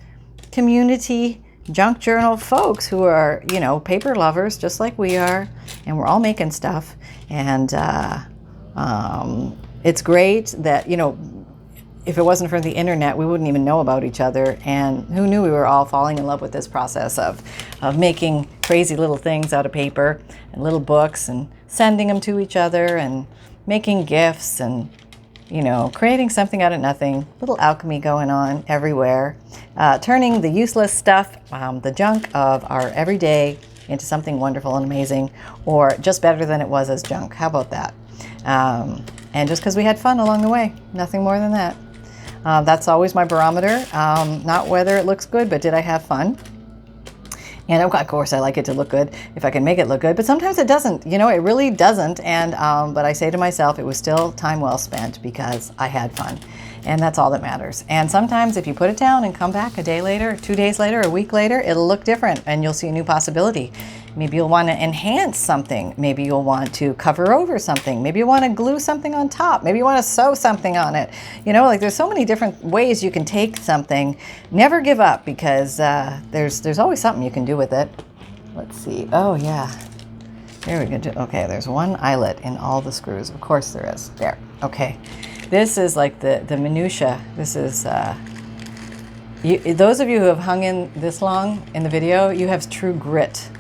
A: community, junk journal folks who are, you know, paper lovers just like we are, and we're all making stuff. And it's great that, you know, if it wasn't for the internet, we wouldn't even know about each other. And who knew we were all falling in love with this process of making crazy little things out of paper and little books and sending them to each other and making gifts and, you know, creating something out of nothing. Little alchemy going on everywhere. Turning the useless stuff, the junk of our everyday, into something wonderful and amazing, or just better than it was as junk. How about that? And just because we had fun along the way, nothing more than that. That's always my barometer. Not whether it looks good, but did I have fun? And of course, I like it to look good if I can make it look good, but sometimes it doesn't. You know, it really doesn't. And but I say to myself, it was still time well spent because I had fun. And that's all that matters. And sometimes if you put it down and come back a day later, 2 days later, a week later, it'll look different and you'll see a new possibility. Maybe you'll want to enhance something. Maybe you'll want to cover over something. Maybe you want to glue something on top. Maybe you want to sew something on it. You know, like there's so many different ways you can take something. Never give up, because there's always something you can do with it. Let's see. Oh yeah. There we go. Okay, there's one eyelet in all the screws. Of course there is. There. Okay. This is like the minutia. This is, those of you who have hung in this long in the video, you have true grit.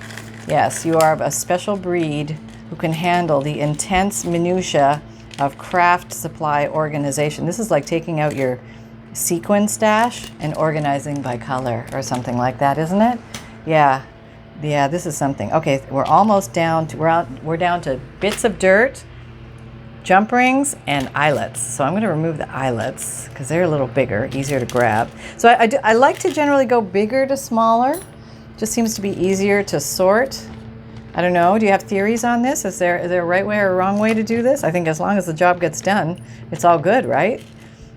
A: Yes, you are a special breed who can handle the intense minutia of craft supply organization. This is like taking out your sequin stash and organizing by color or something like that, isn't it? Yeah, this is something. Okay, we're almost down to, we're down to bits of dirt, jump rings, and eyelets. So I'm going to remove the eyelets because they're a little bigger, easier to grab. So I like to generally go bigger to smaller. Just seems to be easier to sort. I don't know. Do you have theories on this? Is there a right way or a wrong way to do this? I think as long as the job gets done, it's all good, right?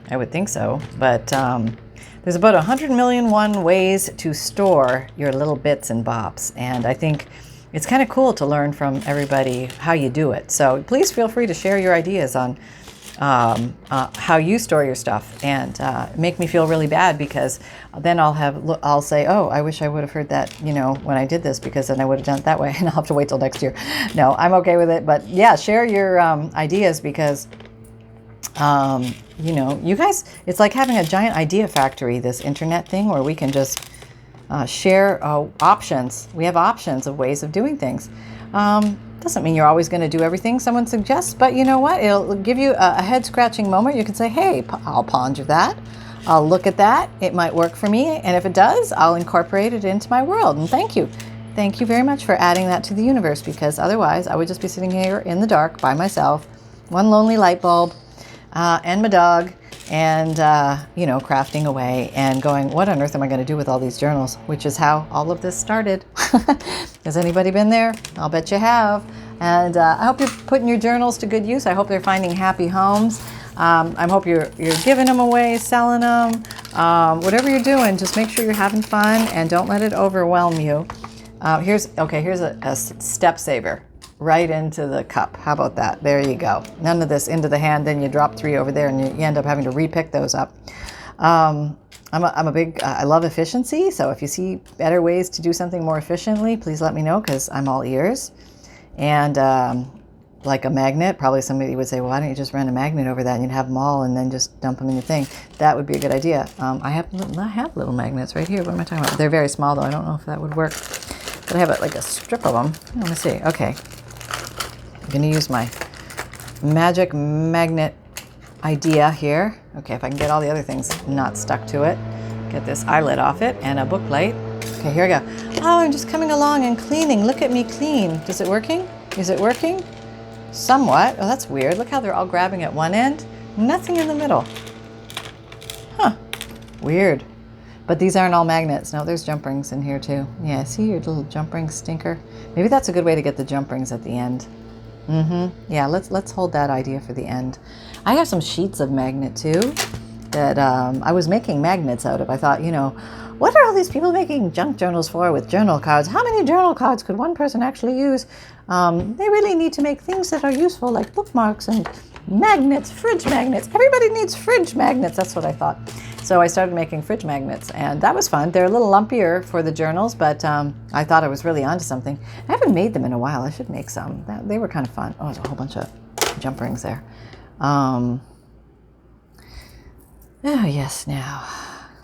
A: I would think so. But there's about 100,000,001 ways to store your little bits and bops. And I think it's kind of cool to learn from everybody how you do it. So please feel free to share your ideas on how you store your stuff, and make me feel really bad, because then I'll say, oh, I wish I would have heard that, you know, when I did this, because then I would have done it that way, and I'll have to wait till next year. No, I'm okay with it. But yeah, share your ideas, because you know, you guys, it's like having a giant idea factory, this internet thing, where we can just share options. We have options of ways of doing things. Doesn't mean you're always going to do everything someone suggests, but you know what? It'll give you a head-scratching moment. You can say, hey, I'll ponder that. I'll look at that. It might work for me. And if it does, I'll incorporate it into my world. And thank you. Thank you very much for adding that to the universe, because otherwise I would just be sitting here in the dark by myself, one lonely light bulb, and my dog, and, you know, crafting away and going, what on earth am I going to do with all these journals? Which is how all of this started. Has anybody been there? I'll bet you have. And I hope you're putting your journals to good use. I hope they're finding happy homes. I hope you're giving them away, selling them, whatever you're doing. Just make sure you're having fun and don't let it overwhelm you. Here's a step saver right into the cup. How about that? There you go. None of this into the hand. Then you drop 3 over there, and you end up having to repick those up. I love efficiency. So if you see better ways to do something more efficiently, please let me know, because I'm all ears. And like a magnet, probably somebody would say, well, why don't you just run a magnet over that and you'd have them all and then just dump them in the thing. That would be a good idea. I have little magnets right here. What am I talking about? They're very small though. I don't know if that would work. But I have like a strip of them. Let me see. Okay. I'm going to use my magic magnet idea here. Okay, if I can get all the other things not stuck to it. Get this eyelet off it and a book plate. Okay, here we go. Oh, I'm just coming along and cleaning. Look at me clean. Is it working? Is it working? Somewhat. Oh, that's weird. Look how they're all grabbing at one end. Nothing in the middle. Huh. Weird. But these aren't all magnets. No, there's jump rings in here too. Yeah, see your little jump ring stinker? Maybe that's a good way to get the jump rings at the end. Yeah, let's hold that idea for the end. I have some sheets of magnet too that I was making magnets out of. I thought, what are all these people making junk journals for with journal cards? How many journal cards could one person actually use? They really need to make things that are useful, like bookmarks and magnets, fridge magnets. Everybody needs fridge magnets. That's what I thought. So I started making fridge magnets, and that was fun. They're a little lumpier for the journals, but I thought I was really onto something. I haven't made them in a while. I should make some. They were kind of fun. Oh, there's a whole bunch of jump rings there. Oh, yes, now.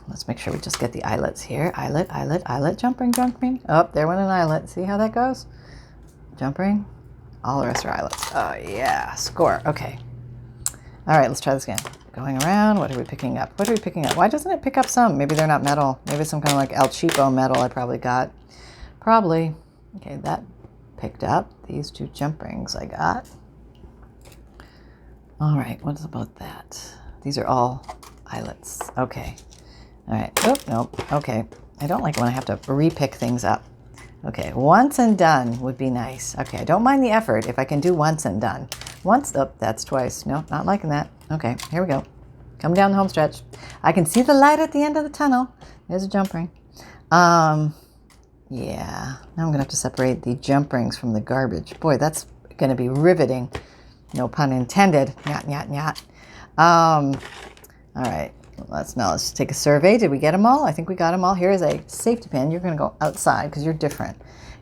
A: Let's make sure we just get the eyelets here. Eyelet, jump ring. Oh, there went an eyelet. See how that goes? Jump ring. All the rest are eyelets. Oh, yeah. Score. Okay. All right, let's try this again. Going around. What are we picking up? Why doesn't it pick up some? Maybe they're not metal. Maybe it's some kind of like El Cheapo metal I probably got. Probably. Okay, that picked up. These 2 jump rings I got. All right, what about that? These are all eyelets. Okay. All right. Oh, nope. Okay. I don't like it when I have to repick things up. Okay. Once and done would be nice. Okay. I don't mind the effort if I can do once and done. Once. Oh, that's twice. No, not liking that. Okay. Here we go. Come down the home stretch. I can see the light at the end of the tunnel. There's a jump ring. Yeah. Now I'm going to have to separate the jump rings from the garbage. Boy, that's going to be riveting. No pun intended. Nyat. All right. Let's take a survey. Did we get them all? I think we got them all. Here is a safety pin. You're going to go outside because you're different.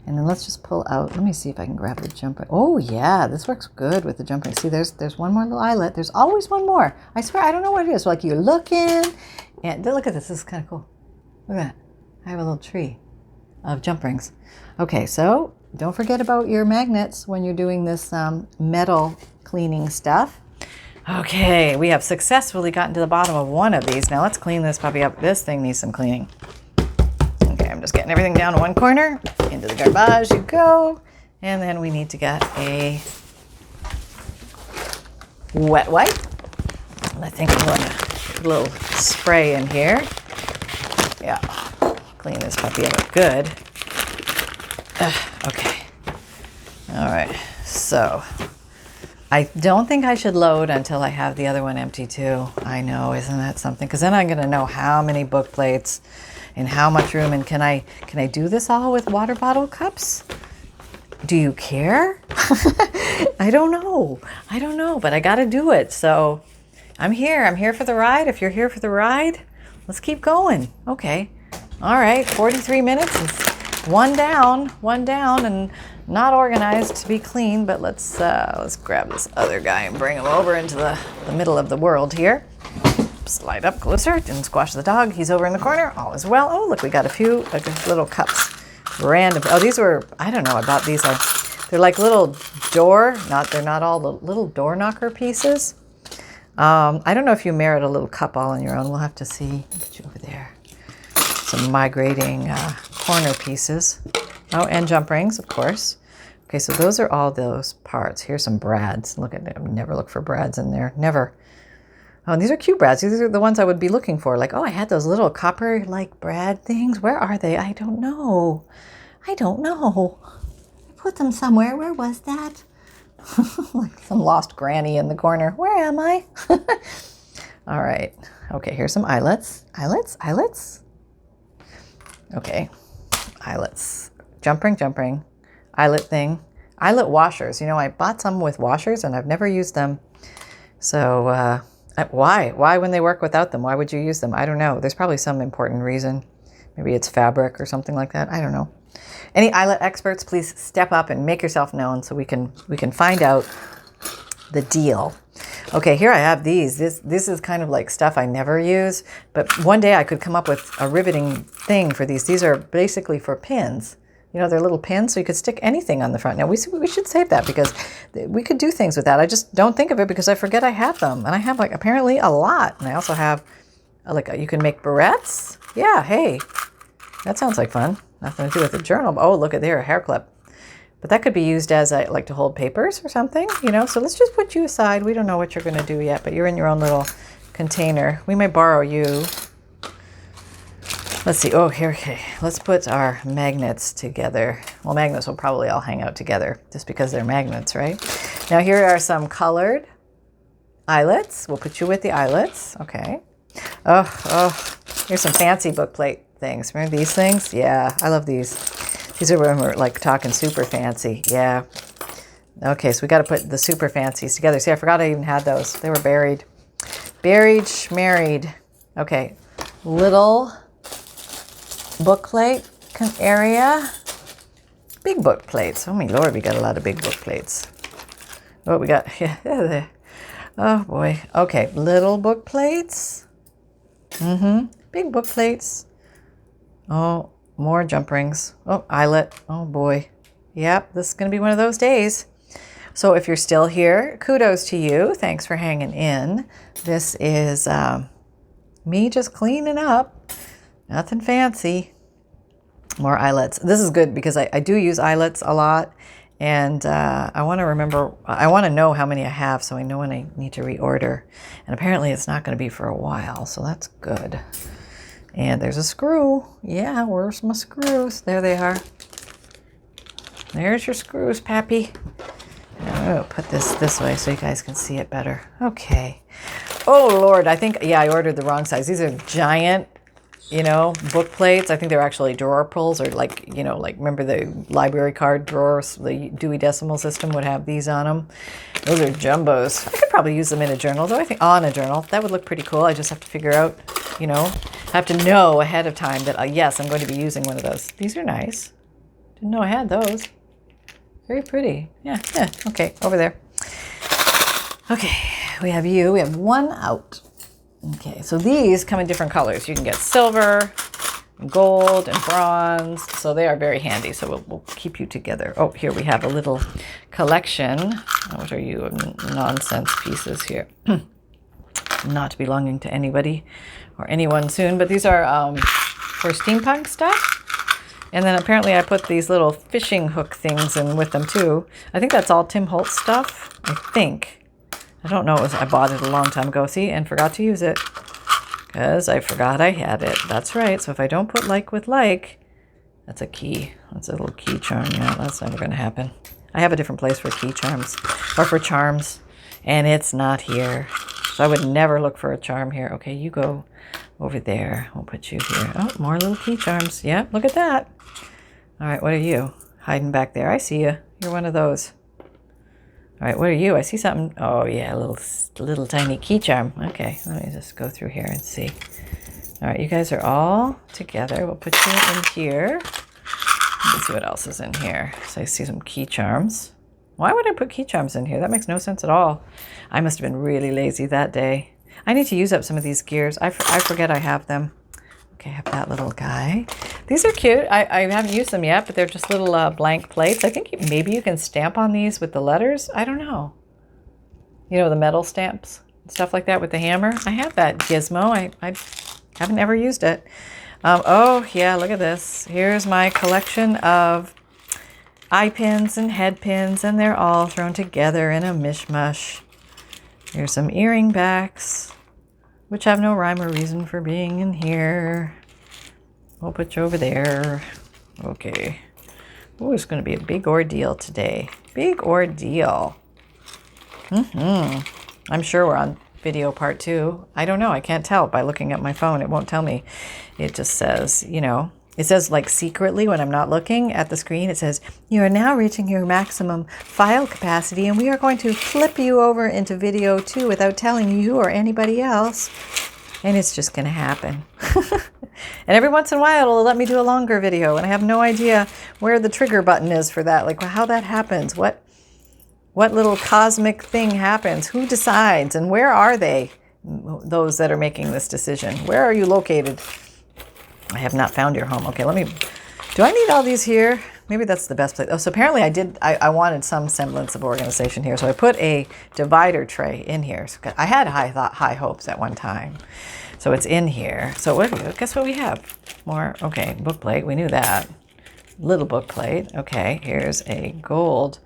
A: And then let's just pull out. Let me see if I can grab the jump ring. Oh, yeah. This works good with the jump ring. See, there's one more little eyelet. There's always one more. I swear, I don't know what it is. Like you're looking. And look at this. This is kind of cool. Look at that. I have a little tree of jump rings. Okay, so don't forget about your magnets when you're doing this metal cleaning stuff. Okay, we have successfully gotten to the bottom of one of these. Now let's clean this puppy up. This thing needs some cleaning. Okay, I'm just getting everything down to one corner. Into the garbage you go. And then we need to get a wet wipe. And I think I'm going to put a little spray in here. Yeah, clean this puppy up good. Okay. All right, so I don't think I should load until I have the other one empty too. I know, isn't that something? Because then I'm going to know how many book plates and how much room. And can I do this all with water bottle cups? Do you care? I don't know, but I got to do it. So I'm here for the ride. If you're here for the ride, let's keep going. Okay. All right. 43 minutes. One down and not organized to be clean, but let's grab this other guy and bring him over into the middle of the world here. Slide up closer, didn't squash the dog. He's over in the corner, all is well. Oh, look, we got a few little cups. Random. Oh, these were, I don't know, I bought these. They're like little they're not all the little door knocker pieces. I don't know if you merit a little cup all on your own. We'll have to see. Get you over there. Some migrating corner pieces. Oh, and jump rings, of course. Okay, so those are all those parts. Here's some brads. Look at them. Never look for brads in there. Never. Oh, and these are cute brads. These are the ones I would be looking for. Like, oh, I had those little copper-like brad things. Where are they? I don't know. I put them somewhere. Where was that? Like some lost granny in the corner. Where am I? All right. Okay, here's some eyelets. Eyelets. Okay, eyelets. Jumping. Eyelet thing. Eyelet washers. You know, I bought some with washers and I've never used them. So why? Why when they work without them? Why would you use them? I don't know. There's probably some important reason. Maybe it's fabric or something like that. I don't know. Any eyelet experts, please step up and make yourself known so we can find out the deal. Okay, here I have these. This is kind of like stuff I never use, but one day I could come up with a riveting thing for these. These are basically for pins. You know, they're little pins, so you could stick anything on the front. Now, we should save that because we could do things with that. I just don't think of it because I forget I have them. And I have, like, apparently a lot. And I also have, you can make barrettes. Yeah, hey, that sounds like fun. Nothing to do with the journal. Oh, look at there, a hair clip. But that could be used as, like, to hold papers or something, you know. So let's just put you aside. We don't know what you're going to do yet, but you're in your own little container. We may borrow you. Let's see. Oh, here. Okay. Let's put our magnets together. Well, magnets will probably all hang out together just because they're magnets, right? Now, here are some colored eyelets. We'll put you with the eyelets. Okay. Oh. Here's some fancy book plate things. Remember these things? Yeah, I love these. These are when we're like talking super fancy. Yeah. Okay, so we got to put the super fancies together. See, I forgot I even had those. They were buried. Schmarried. Okay. Little book plate area. Big book plates. Oh my Lord, we got a lot of big book plates. Oh, we got, yeah. Oh boy. Okay, little book plates. Big book plates. Oh, more jump rings. Oh, eyelet. Oh boy. Yep, this is going to be one of those days. So if you're still here, kudos to you. Thanks for hanging in. This is me just cleaning up. Nothing fancy. More eyelets. This is good because I do use eyelets a lot. And I want to remember, I want to know how many I have so I know when I need to reorder. And apparently it's not going to be for a while, so that's good. And there's a screw. Yeah, where's my screws? There they are. There's your screws, Pappy. I'll put this way so you guys can see it better. Okay. Oh, Lord, I think, yeah, I ordered the wrong size. These are giant, you know, book plates. I think they're actually drawer pulls, or like, you know, like, remember the library card drawers? The Dewey Decimal System would have these on them. Those are jumbos. I could probably use them in a journal, though. I think on a journal. That would look pretty cool. I just have to figure out, you know, I have to know ahead of time that, yes, I'm going to be using one of those. These are nice. Didn't know I had those. Very pretty. Yeah, okay, over there. Okay, we have you. We have one out. Okay, so these come in different colors. You can get silver, gold, and bronze. So they are very handy. So we'll keep you together. Oh, here we have a little collection. What are you? Nonsense pieces here. Not belonging to anybody or anyone soon. But these are for steampunk stuff. And then apparently I put these little fishing hook things in with them too. I think that's all Tim Holtz stuff. I think. I don't know. I bought it a long time ago. See, and forgot to use it because I forgot I had it. That's right. So if I don't put like with like, that's a key. That's a little key charm. Yeah, that's never going to happen. I have a different place for key charms or for charms, and it's not here. So I would never look for a charm here. Okay, you go over there. We'll put you here. Oh, more little key charms. Yeah, look at that. All right, what are you? Hiding back there. I see you. You're one of those. All right, what are you? I see something. Oh, yeah, a little tiny key charm. Okay, let me just go through here and see. All right, you guys are all together. We'll put you in here. Let's see what else is in here. So I see some key charms. Why would I put key charms in here? That makes no sense at all. I must have been really lazy that day. I need to use up some of these gears. I forget I have them. Okay, I have that little guy. These are cute. I haven't used them yet, but they're just little blank plates. I think maybe you can stamp on these with the letters. I don't know. You know, the metal stamps, stuff like that with the hammer. I have that gizmo. I haven't ever used it. Oh, yeah, look at this. Here's my collection of eye pins and head pins, and they're all thrown together in a mishmash. Here's some earring backs, which have no rhyme or reason for being in here. We'll put you over there. Okay. Oh, it's going to be a big ordeal today. Big ordeal. I'm sure we're on video part 2. I don't know. I can't tell by looking at my phone. It won't tell me. It just says, you know, it says like secretly when I'm not looking at the screen, it says, you are now reaching your maximum file capacity and we are going to flip you over into video 2 without telling you or anybody else. And it's just going to happen. And every once in a while, it'll let me do a longer video. And I have no idea where the trigger button is for that. Like how that happens. What little cosmic thing happens? Who decides? And where are they? Those that are making this decision. Where are you located? I have not found your home. Okay, do I need all these here? Maybe that's the best place. Oh, so apparently I wanted some semblance of organization here. So I put a divider tray in here. So I had high hopes at one time. So it's in here. So guess what we have? More, okay, book plate. We knew that. Little book plate. Okay, here's a gold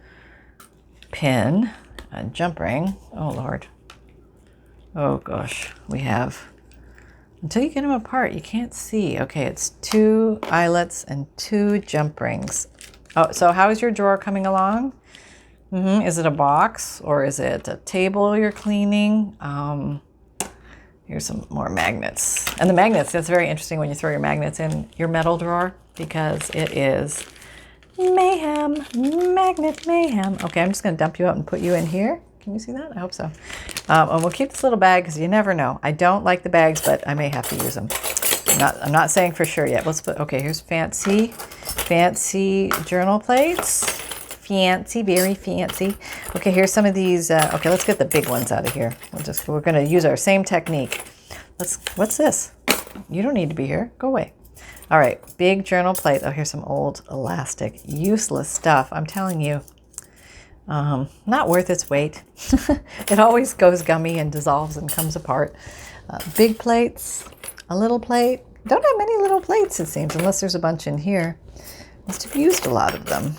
A: pin, a jump ring. Oh, Lord. Oh, gosh. We have, until you get them apart, you can't see. Okay, it's 2 eyelets and 2 jump rings. Oh, so how is your drawer coming along? Is it a box or is it a table you're cleaning? Here's some more magnets. And the magnets, that's very interesting when you throw your magnets in your metal drawer because it is mayhem, magnet mayhem. Okay, I'm just going to dump you out and put you in here. Can you see that? I hope so. And we'll keep this little bag because you never know. I don't like the bags, but I may have to use them. I'm not saying for sure yet. Let's put, okay, here's fancy journal plates. Fancy, very fancy. Okay, here's some of these. Okay, let's get the big ones out of here. We're going to use our same technique. What's this? You don't need to be here. Go away. All right, big journal plate. Oh, here's some old elastic, useless stuff. I'm telling you, not worth its weight. It always goes gummy and dissolves and comes apart. Big plates, a little plate. Don't have many little plates, it seems, unless there's a bunch in here. Must have used a lot of them.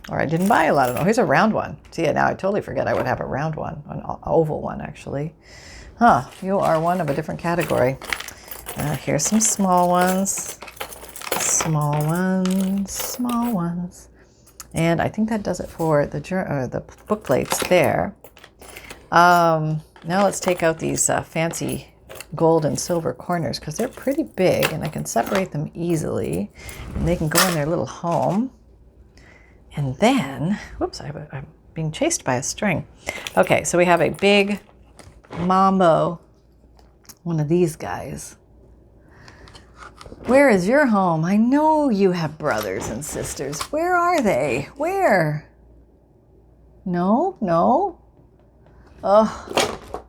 A: Or I didn't buy a lot of them. Oh, here's a round one. See, now I totally forget I would have a round one, an oval one, actually. Huh, you are one of a different category. Here's some small ones. Small ones. And I think that does it for the book plates there. Now let's take out these fancy gold and silver corners because they're pretty big and I can separate them easily and they can go in their little home. And then, whoops, I'm being chased by a string. Okay, so we have a big mambo, one of these guys. Where is your home? I know you have brothers and sisters. Where are they? Where? No? Oh,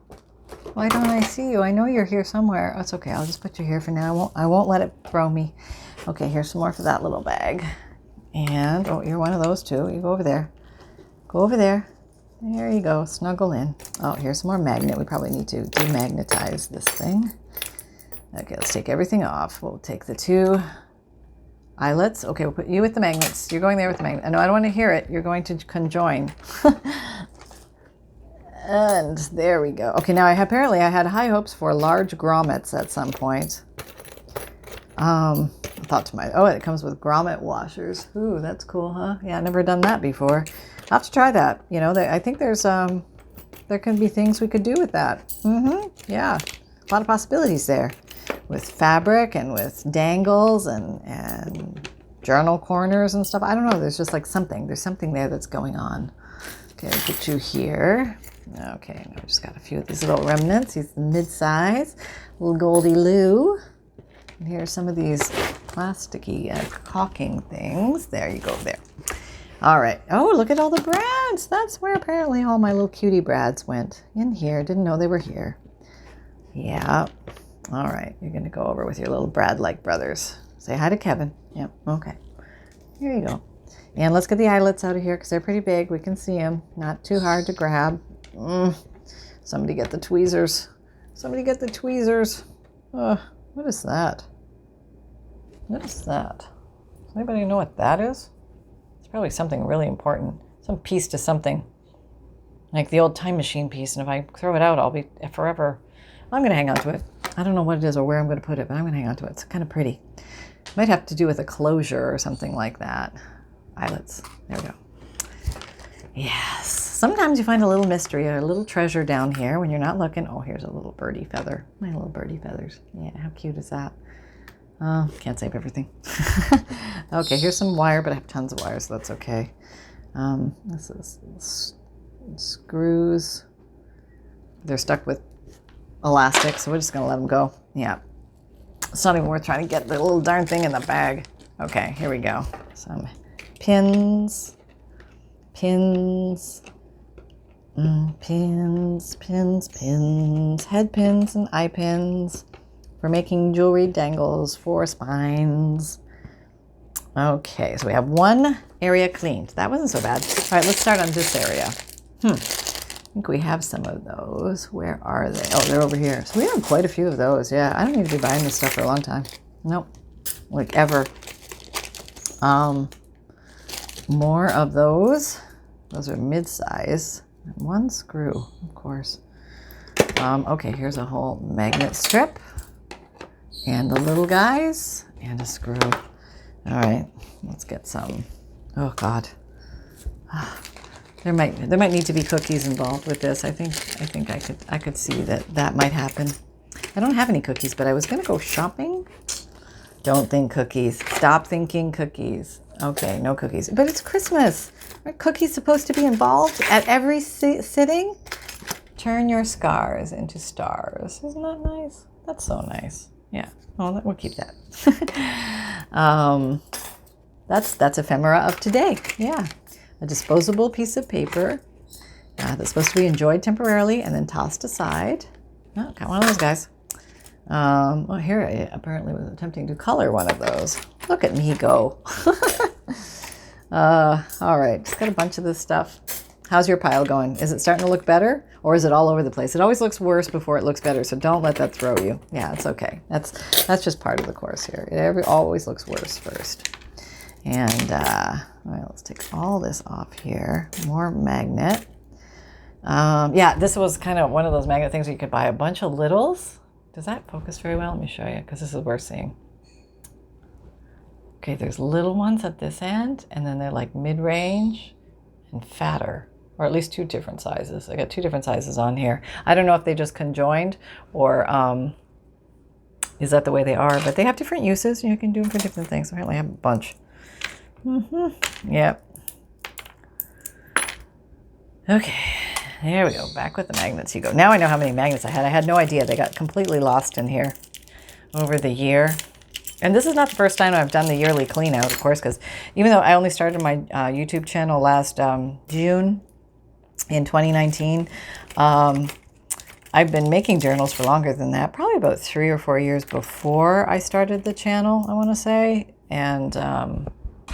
A: why don't I see you? I know you're here somewhere. Oh, it's okay. I'll just put you here for now. I won't let it throw me. Okay, here's some more for that little bag. And, oh, you're one of those too. You go over there. Go over there. There you go. Snuggle in. Oh, here's some more magnet. We probably need to demagnetize this thing. Okay, let's take everything off. We'll take the 2 eyelets. Okay, we'll put you with the magnets. You're going there with the magnet. No, I don't want to hear it. You're going to conjoin. And there we go. Okay, now apparently I had high hopes for large grommets at some point. I thought to myself, oh, it comes with grommet washers. Ooh, that's cool, huh? Yeah, I've never done that before. I'll have to try that. You know, I think there can be things we could do with that. Yeah, a lot of possibilities there. With fabric and with dangles and journal corners and stuff. I don't know. There's just like something. There's something there that's going on. Okay, I'll put you here. Okay, now I've just got a few of these little remnants. These mid-size, little Goldie Lou. And here's some of these plasticky caulking things. There you go, there. All right. Oh, look at all the brads. That's where apparently all my little cutie brads went. In here. Didn't know they were here. Yeah. All right. You're going to go over with your little Brad-like brothers. Say hi to Kevin. Yep. Okay. Here you go. And let's get the eyelets out of here because they're pretty big. We can see them. Not too hard to grab. Somebody get the tweezers. Somebody get the tweezers. What is that? What is that? Does anybody know what that is? It's probably something really important. Some piece to something. Like the old time machine piece. And if I throw it out, I'll be forever. I'm going to hang on to it. I don't know what it is or where I'm going to put it, but I'm going to hang on to it. It's kind of pretty. Might have to do with a closure or something like that. Eyelets. There we go. Yes. sometimes you find a little mystery, a little treasure down here when you're not looking. Oh, here's a little birdie feather. My little birdie feathers. Yeah, how cute is that? Can't save everything. Okay, here's some wire, but I have tons of wire, so that's okay. This is screws. They're stuck with elastic, so we're just gonna let them go. Yeah, it's not even worth trying to get the little darn thing in the bag. Okay, here we go. Some pins, pins, pins, head pins and eye pins for making jewelry dangles for spines. Okay, so we have one area cleaned. That wasn't so bad. All right, let's start on this area. I think we have some of those. Where are they? Oh, they're over here. So we have quite a few of those. Yeah, I don't need to be buying this stuff for a long time. Nope, like ever. More of those. Those are mid-size. One screw, of course. Okay, here's a whole magnet strip. And the little guys. And a screw. All right, let's get some. Oh, God. There might need to be cookies involved with this. I think I could see that might happen. I don't have any cookies, but I was going to go shopping. Don't think cookies. Stop thinking cookies. Okay, no cookies. But it's Christmas. Aren't cookies supposed to be involved at every sitting? Turn your scars into stars. Isn't that nice? That's so nice. Yeah. Oh, we'll keep that. That's ephemera of today. Yeah. A disposable piece of paper that's supposed to be enjoyed temporarily and then tossed aside. Oh, got one of those guys. Well, here I apparently was attempting to color one of those. Look at me go. All right, just got a bunch of this stuff. How's your pile going? Is it starting to look better, or is it all over the place? It always looks worse before it looks better, so don't let that throw you. Yeah, it's okay. That's just part of the course here. It always looks worse first. And all right, let's take all this off here. More magnet. Yeah, this was kind of one of those magnet things where you could buy a bunch of littles. Does that focus very well? Let me show you, because this is worth seeing. Okay, there's little ones at this end, and then they're like mid-range and fatter, or at least two different sizes. I got two different sizes on here. I don't know if they just conjoined, or is that the way they are, but they have different uses. You can do them for different things. Apparently I have a bunch. Yep. Okay, there we go. Back with the magnets you go. Now I know how many magnets I had. I had no idea. They got completely lost in here over the year. And this is not the first time I've done the yearly clean out, of course, because even though I only started my YouTube channel last June in 2019, I've been making journals for longer than that, probably about 3 or 4 years before I started the channel, I want to say. And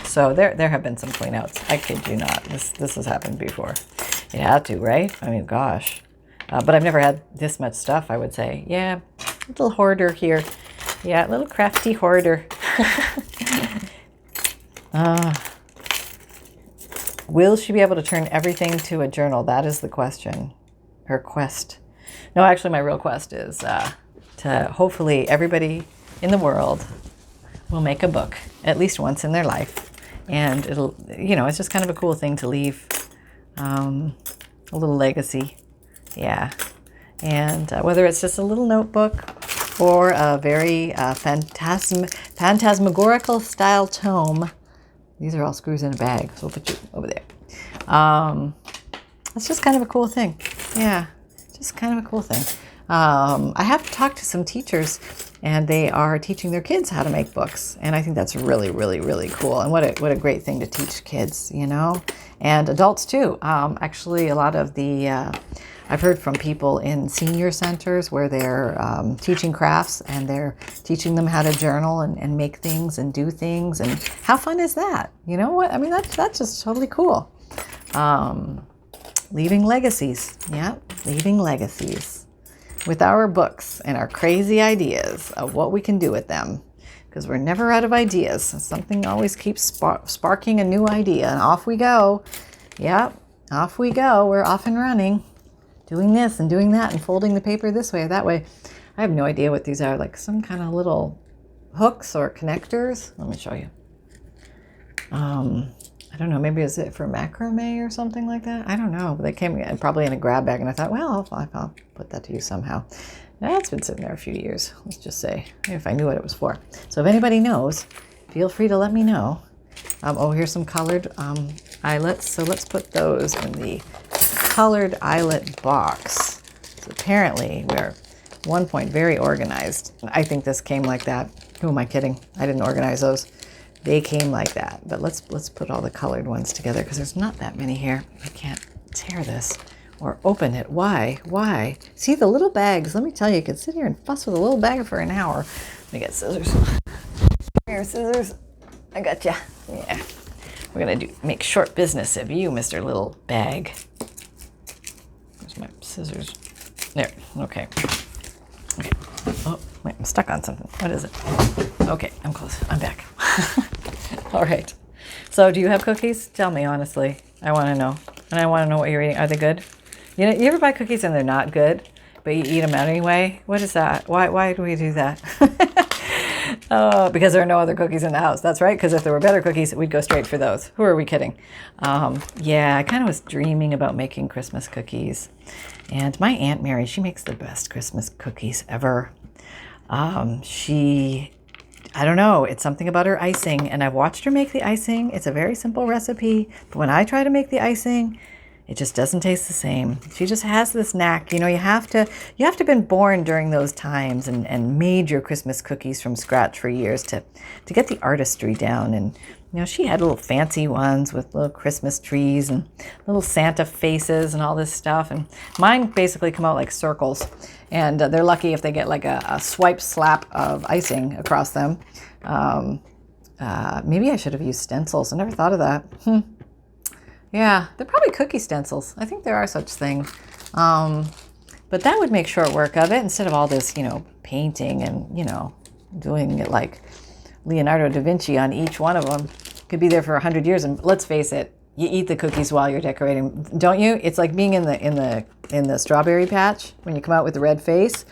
A: so there have been some clean outs. I kid you not. This has happened before. It had to, right? I mean, gosh. But I've never had this much stuff, I would say. Yeah, little hoarder here. Yeah, little crafty hoarder. Will she be able to turn everything to a journal? That is the question. Her quest. No, actually, my real quest is to hopefully everybody in the world will make a book at least once in their life. And it'll, it's just kind of a cool thing to leave a little legacy. Yeah. And whether it's just a little notebook or a very phantasmagorical style tome. These are all screws in a bag, so we'll put you over there. It's just kind of a cool thing. Yeah, just kind of a cool thing. I have talked to some teachers, and they are teaching their kids how to make books, and I think that's really, really, really cool. And what a great thing to teach kids, and adults too. Actually, a lot of the I've heard from people in senior centers where they're teaching crafts, and they're teaching them how to journal and make things and do things. And how fun is that? You know what? I mean, that's just totally cool. Leaving legacies. Yeah, leaving legacies with our books and our crazy ideas of what we can do with them. Because we're never out of ideas. Something always keeps sparking a new idea, and off we go. Yep, off we go. We're off and running. Doing this and doing that and folding the paper this way or that way. I have no idea what these are, like some kind of little hooks or connectors. Let me show you. I don't know, maybe is it for macrame or something like that? I don't know. But they came probably in a grab bag, and I thought, well, I'll put that to use somehow. That's been sitting there a few years, let's just say, if I knew what it was for. So if anybody knows, feel free to let me know. Oh, here's some colored eyelets. So let's put those in the colored eyelet box. So apparently we're, at one point, very organized. I think this came like that. Who am I kidding? I didn't organize those. They came like that. But let's put all the colored ones together because there's not that many here. I can't tear this or open it. Why? Why? See the little bags. Let me tell you, could sit here and fuss with a little bag for an hour. Let me get scissors. Here, scissors. I gotcha. Yeah. We're going to make short business of you, Mr. Little Bag. Where's my scissors? There. Okay. Okay. Oh, wait, I'm stuck on something. What is it? Okay, I'm close. I'm back. All right. So do you have cookies? Tell me honestly. I want to know. And I want to know what you're eating. Are they good? You know, you ever buy cookies and they're not good, but you eat them anyway? What is that? Why do we do that? Oh, because there are no other cookies in the house. That's right, because if there were better cookies, we'd go straight for those. Who are we kidding? Yeah, I kind of was dreaming about making Christmas cookies. And my Aunt Mary, she makes the best Christmas cookies ever. I don't know, it's something about her icing, and I've watched her make the icing. It's a very simple recipe, but when I try to make the icing, it just doesn't taste the same. She just has this knack. You know, you have to have been born during those times and made your Christmas cookies from scratch for years to get the artistry down. And, you know, she had little fancy ones with little Christmas trees and little Santa faces and all this stuff. And mine basically come out like circles. And they're lucky if they get like a swipe slap of icing across them. Maybe I should have used stencils. I never thought of that. Yeah, they're probably cookie stencils. I think there are such things. But that would make short work of it instead of all this, you know, painting and, you know, doing it like Leonardo da Vinci on each one of them. Could be there for 100 years. And let's face it, you eat the cookies while you're decorating, don't you? It's like being in the strawberry patch when you come out with the red face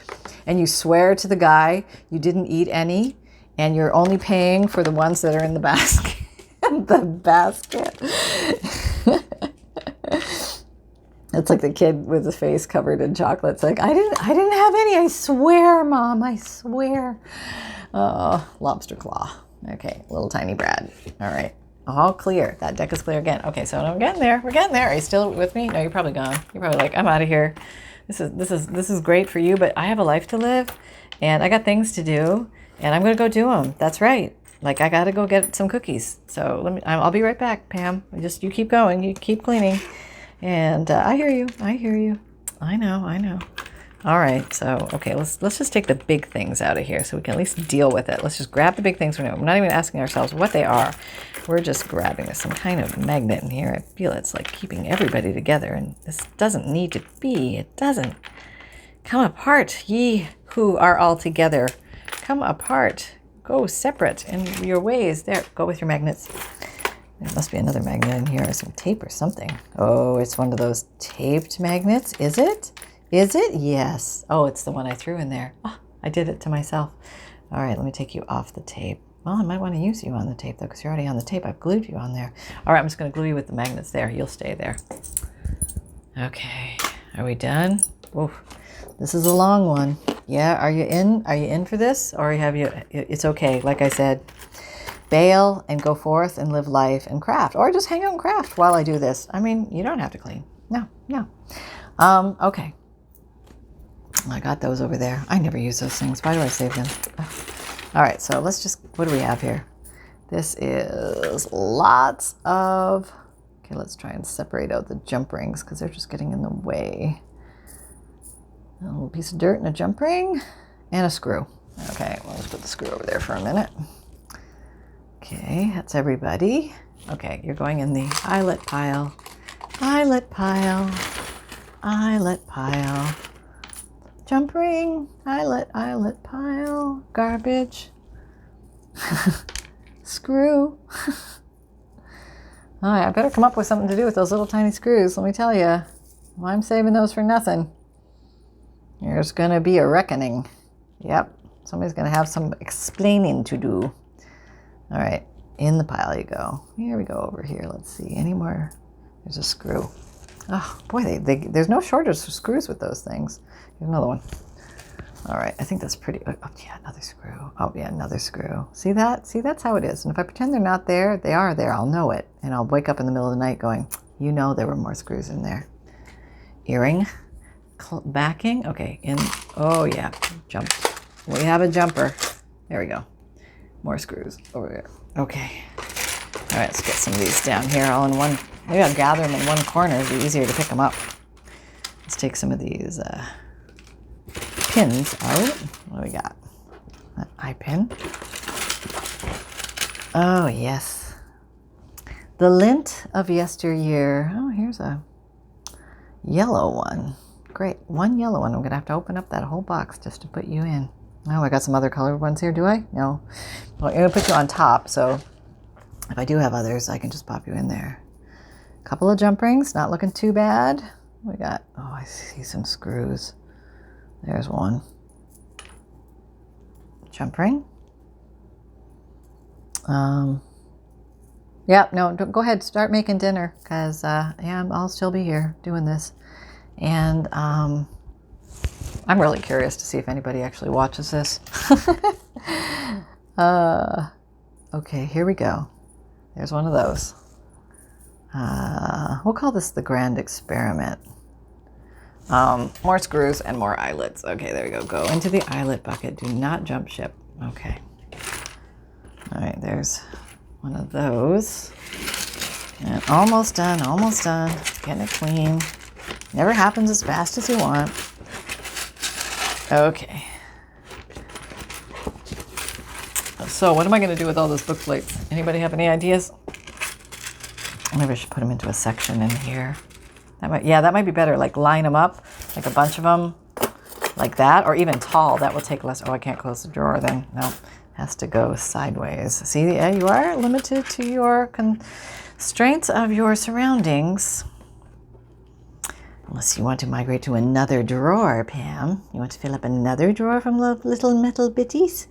A: and you swear to the guy you didn't eat any and you're only paying for the ones that are in the basket. The basket. It's like the kid with his face covered in chocolate. It's like, I didn't have any. I swear, Mom. I swear. Oh, lobster claw. Okay, little tiny Brad. All right, all clear. That deck is clear again. Okay, so I'm getting there. We're getting there. Are you still with me? No, you're probably gone. You're probably like, I'm out of here. This is great for you, but I have a life to live, and I got things to do, and I'm gonna go do them. That's right. Like, I gotta go get some cookies. So I'll be right back, Pam. You keep going. You keep cleaning. And I hear you. I hear you. I know. All right. So, okay, let's just take the big things out of here so we can at least deal with it. Let's just grab the big things. We're not even asking ourselves what they are. We're just grabbing some kind of magnet in here. I feel it's like keeping everybody together. And this doesn't need to be. It doesn't. Come apart, ye who are all together. Come apart. Go separate in your ways. There, go with your magnets. There must be another magnet in here, or some tape or something. Oh, it's one of those taped magnets. Is it? Is it? Yes. Oh, it's the one I threw in there. Oh, I did it to myself. All right, let me take you off the tape. Well, I might want to use you on the tape, though, because you're already on the tape. I've glued you on there. All right, I'm just going to glue you with the magnets there. You'll stay there. Okay. Are we done? Whoa. This is a long one. Yeah, are you in? Are you in for this? Or have you? It's okay. Like I said, bail and go forth and live life and craft. Or just hang out and craft while I do this. I mean, you don't have to clean. No. Okay. I got those over there. I never use those things. Why do I save them? All right, so let's just, what do we have here? This is lots of, okay, let's try and separate out the jump rings because they're just getting in the way. A little piece of dirt and a jump ring and a screw. Okay, well, let's put the screw over there for a minute. Okay, that's everybody. Okay, you're going in the eyelet pile. Eyelet pile. Eyelet pile. Jump ring. Eyelet pile. Garbage. Screw. All right, I better come up with something to do with those little tiny screws. Let me tell you, I'm saving those for nothing. There's going to be a reckoning. Yep. Somebody's going to have some explaining to do. All right. In the pile you go. Here we go over here. Let's see. Any more? There's a screw. Oh, boy, there's no shortage of screws with those things. Here's another one. All right, I think that's pretty. Oh, yeah, another screw. Oh, yeah, another screw. See that? See, that's how it is. And if I pretend they're not there, they are there. I'll know it. And I'll wake up in the middle of the night going, you know there were more screws in there. Earring. Backing. Okay, oh, yeah, jump. We have a jumper. There we go. More screws over there. Okay. All right, let's get some of these down here all in one. Maybe I'll gather them in one corner. It'd be easier to pick them up. Let's take some of these pins out. What do we got? An eye pin. Oh, yes. The lint of yesteryear. Oh, here's a yellow one. Great. One yellow one. I'm going to have to open up that whole box just to put you in. Oh, I got some other colored ones here. Do I? No. Well, I'm going to put you on top, so if I do have others, I can just pop you in there. Couple of jump rings. Not looking too bad. We got, oh, I see some screws. There's one. Jump ring. Yeah, no, go ahead. Start making dinner because, yeah, I'll still be here doing this. And I'm really curious to see if anybody actually watches this. Okay, here we go. There's one of those. We'll call this the grand experiment. More screws and more eyelets. Okay, there we go. Go into the eyelet bucket. Do not jump ship. Okay. All right, there's one of those. And almost done, almost done. Getting it clean. Never happens as fast as you want. Okay. So what am I going to do with all those book plates? Anybody have any ideas? Maybe I should put them into a section in here. That might be better. Like line them up, like a bunch of them, like that, or even tall. That will take less. Oh, I can't close the drawer then. No, has to go sideways. See, yeah, you are limited to your constraints of your surroundings. Unless you want to migrate to another drawer, Pam. You want to fill up another drawer from little metal bitties?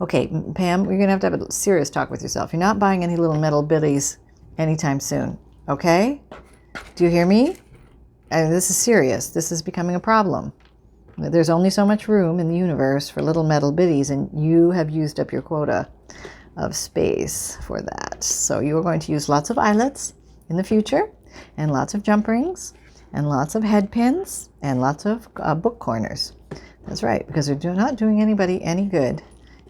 A: Okay, Pam, you're going to have a serious talk with yourself. You're not buying any little metal bitties anytime soon, okay? Do you hear me? And this is serious. This is becoming a problem. There's only so much room in the universe for little metal bitties, and you have used up your quota of space for that. So you are going to use lots of eyelets in the future, and lots of jump rings, and lots of head pins, and lots of book corners. That's right, because they're not doing anybody any good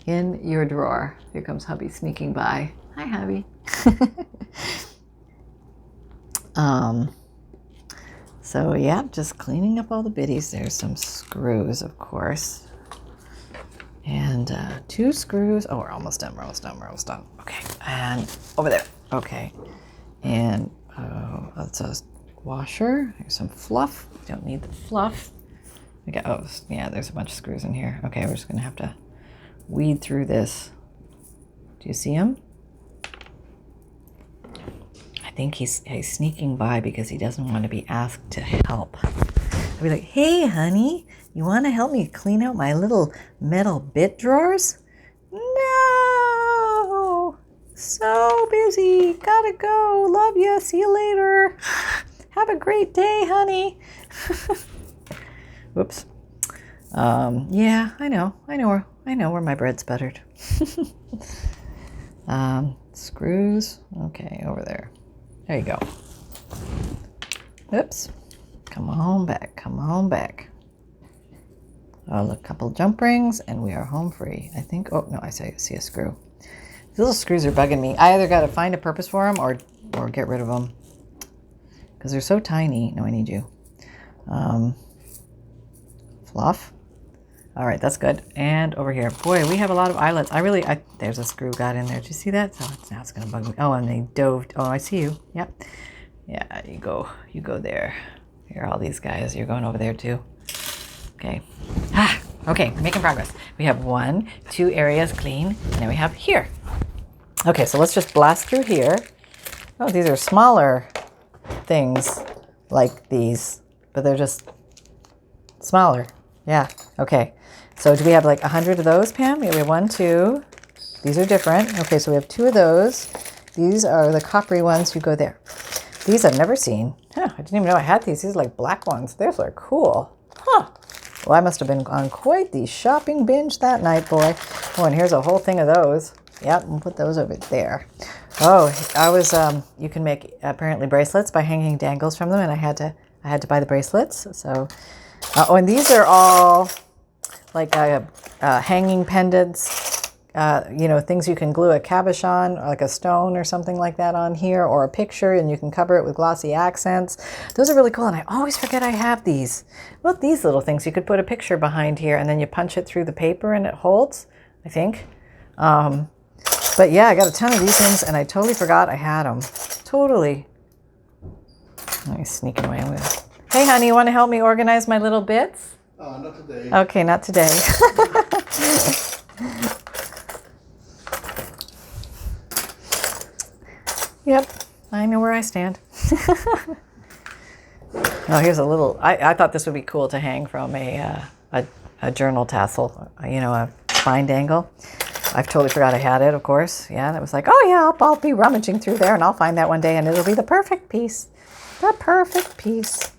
A: in your drawer. Here comes hubby sneaking by. Hi, hubby. So yeah, just cleaning up all the biddies. There's some screws, of course. And 2 screws. Oh, we're almost done. We're almost done. We're almost done. Okay. And over there. Okay. And that's a washer. There's some fluff. We don't need the fluff. We got, oh, yeah, there's a bunch of screws in here. Okay, we're just going to have to weed through this. Do you see him? I think he's sneaking by because he doesn't want to be asked to help. I'll be like, hey, honey, you want to help me clean out my little metal bit drawers? No, so busy, gotta go, love you, see you later. Have a great day, honey. Whoops. Yeah, I know where my bread's buttered. Screws, okay, over there. There you go. Oops. Come on back. A couple jump rings, and we are home free. I think, oh, no, I see a screw. These little screws are bugging me. I either got to find a purpose for them or get rid of them. Because they're so tiny. No, I need you. Fluff. All right, that's good. And over here. Boy, we have a lot of eyelets. There's a screw got in there. Did you see that? So now it's going to bug me. Oh, and they dove. Oh, I see you. Yep. Yeah, you go there. Here are all these guys. You're going over there too. Okay. Okay, making progress. We have 1, 2 areas clean, and then we have here. Okay, so let's just blast through here. Oh, these are smaller things like these, but they're just smaller. Yeah, okay. So do we have like 100 of those, Pam? Yeah, we have 1, 2, These are different. Okay, so we have 2 of those. These are the coppery ones. You go there. These I've never seen. Huh, I didn't even know I had these. These are like black ones. Those are cool. Huh. Well, I must have been on quite the shopping binge that night, boy. Oh, and here's a whole thing of those. Yep, we'll put those over there. Oh, you can make apparently bracelets by hanging dangles from them, and I had to buy the bracelets. So, oh, and these are all like hanging pendants. Things you can glue a cabochon or like a stone or something like that on here, or a picture, and you can cover it with glossy accents. Those are really cool, and I always forget I have these. Well, these little things, you could put a picture behind here, and then you punch it through the paper, and it holds, I think. But yeah, I got a ton of these things, and I totally forgot I had them. Totally. Let me sneak away with. Hey, honey, you want to help me organize my little bits?
B: Not today.
A: Okay, not today. Yep, I know where I stand. Oh, here's a little, I thought this would be cool to hang from a journal tassel, a spine dangle. I've totally forgot I had it, of course. Yeah, that was like, oh yeah, I'll be rummaging through there and I'll find that one day and it'll be the perfect piece. The perfect piece.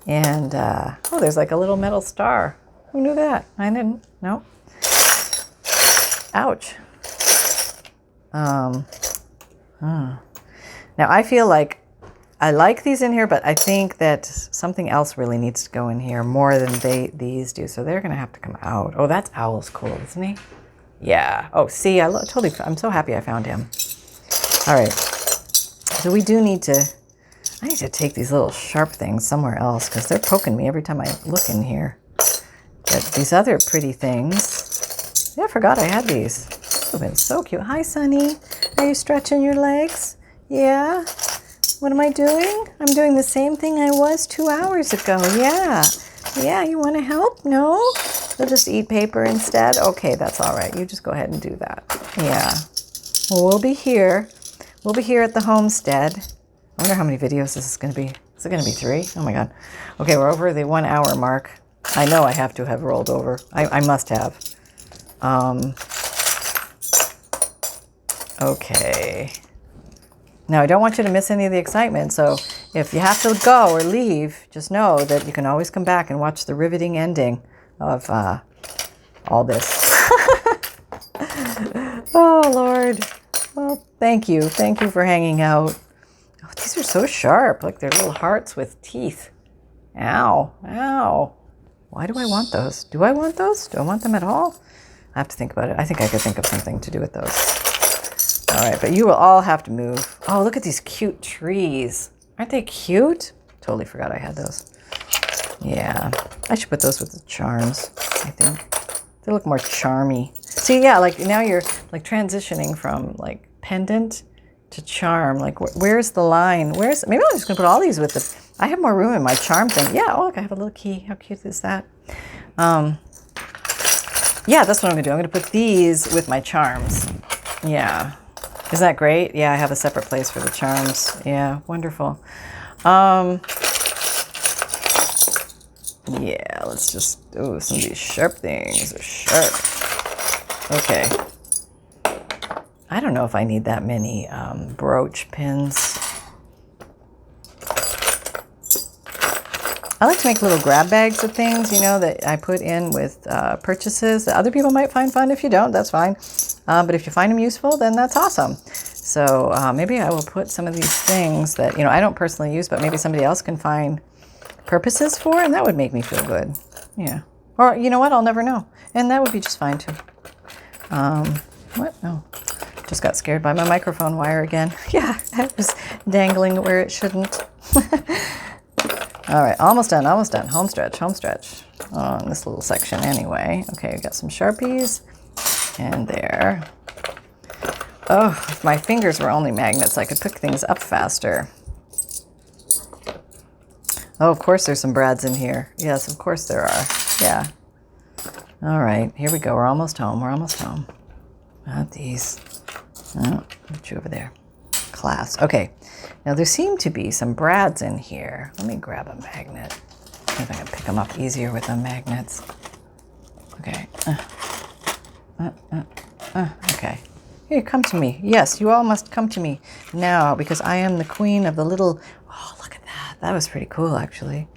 A: And, oh, there's like a little metal star. Who knew that? I didn't. No. Ouch. Now, I feel like I like these in here, but I think that something else really needs to go in here more than these do. So they're going to have to come out. Oh, that's Owl's cool, isn't he? Yeah. Oh, see, I'm so happy I found him. All right. So we do need to, I need to take these little sharp things somewhere else because they're poking me every time I look in here. But these other pretty things, yeah, I forgot I had these. They've been so cute. Hi, Sunny. Are you stretching your legs? Yeah. What am I doing? I'm doing the same thing I was 2 hours ago. Yeah. Yeah, you want to help? No? You'll just eat paper instead? Okay, that's all right. You just go ahead and do that. Yeah. Well, we'll be here. We'll be here at the homestead. I wonder how many videos this is going to be. Is it going to be 3? Oh my God. Okay, we're over the 1 hour mark. I know I have to have rolled over. I must have. Okay. Now, I don't want you to miss any of the excitement, so if you have to go or leave, just know that you can always come back and watch the riveting ending of all this. Oh, Lord. Well, thank you. Thank you for hanging out. Oh, these are so sharp, like they're little hearts with teeth. Ow. Ow. Why do I want those? Do I want those? Do I want them at all? I have to think about it. I think I could think of something to do with those. All right, but you will all have to move. Oh, look at these cute trees. Aren't they cute? Totally forgot I had those. Yeah, I should put those with the charms, I think. They look more charmy. See, yeah, like now you're like transitioning from like pendant to charm. Like where's the line? Maybe I'm just gonna put all these with the, I have more room in my charm thing. Yeah, oh look, I have a little key. How cute is that? Yeah, that's what I'm gonna do. I'm gonna put these with my charms. Yeah. Isn't that great? Yeah, I have a separate place for the charms. Yeah, wonderful. Yeah, let's just, oh, some of these sharp things are sharp. Okay. I don't know if I need that many brooch pins. I like to make little grab bags of things, that I put in with purchases that other people might find fun. If you don't, that's fine. But if you find them useful, then that's awesome. So maybe I will put some of these things that, I don't personally use, but maybe somebody else can find purposes for, and that would make me feel good. Yeah. Or you know what? I'll never know. And that would be just fine too. What? No. Just got scared by my microphone wire again. Yeah, it was dangling where it shouldn't. All right, almost done, almost done. Home stretch, home stretch. On this little section anyway. Okay, got some Sharpies. And there. Oh, if my fingers were only magnets, I could pick things up faster. Oh, of course there's some brads in here. Yes, of course there are. Yeah. All right, here we go. We're almost home. We're almost home. Not these. Oh, put you over there. Class. Okay. Now there seem to be some brads in here. Let me grab a magnet. See if I can pick them up easier with the magnets. Okay. Okay. Here, come to me. Yes, you all must come to me now because I am the queen of the little... Oh, look at that. That was pretty cool, actually.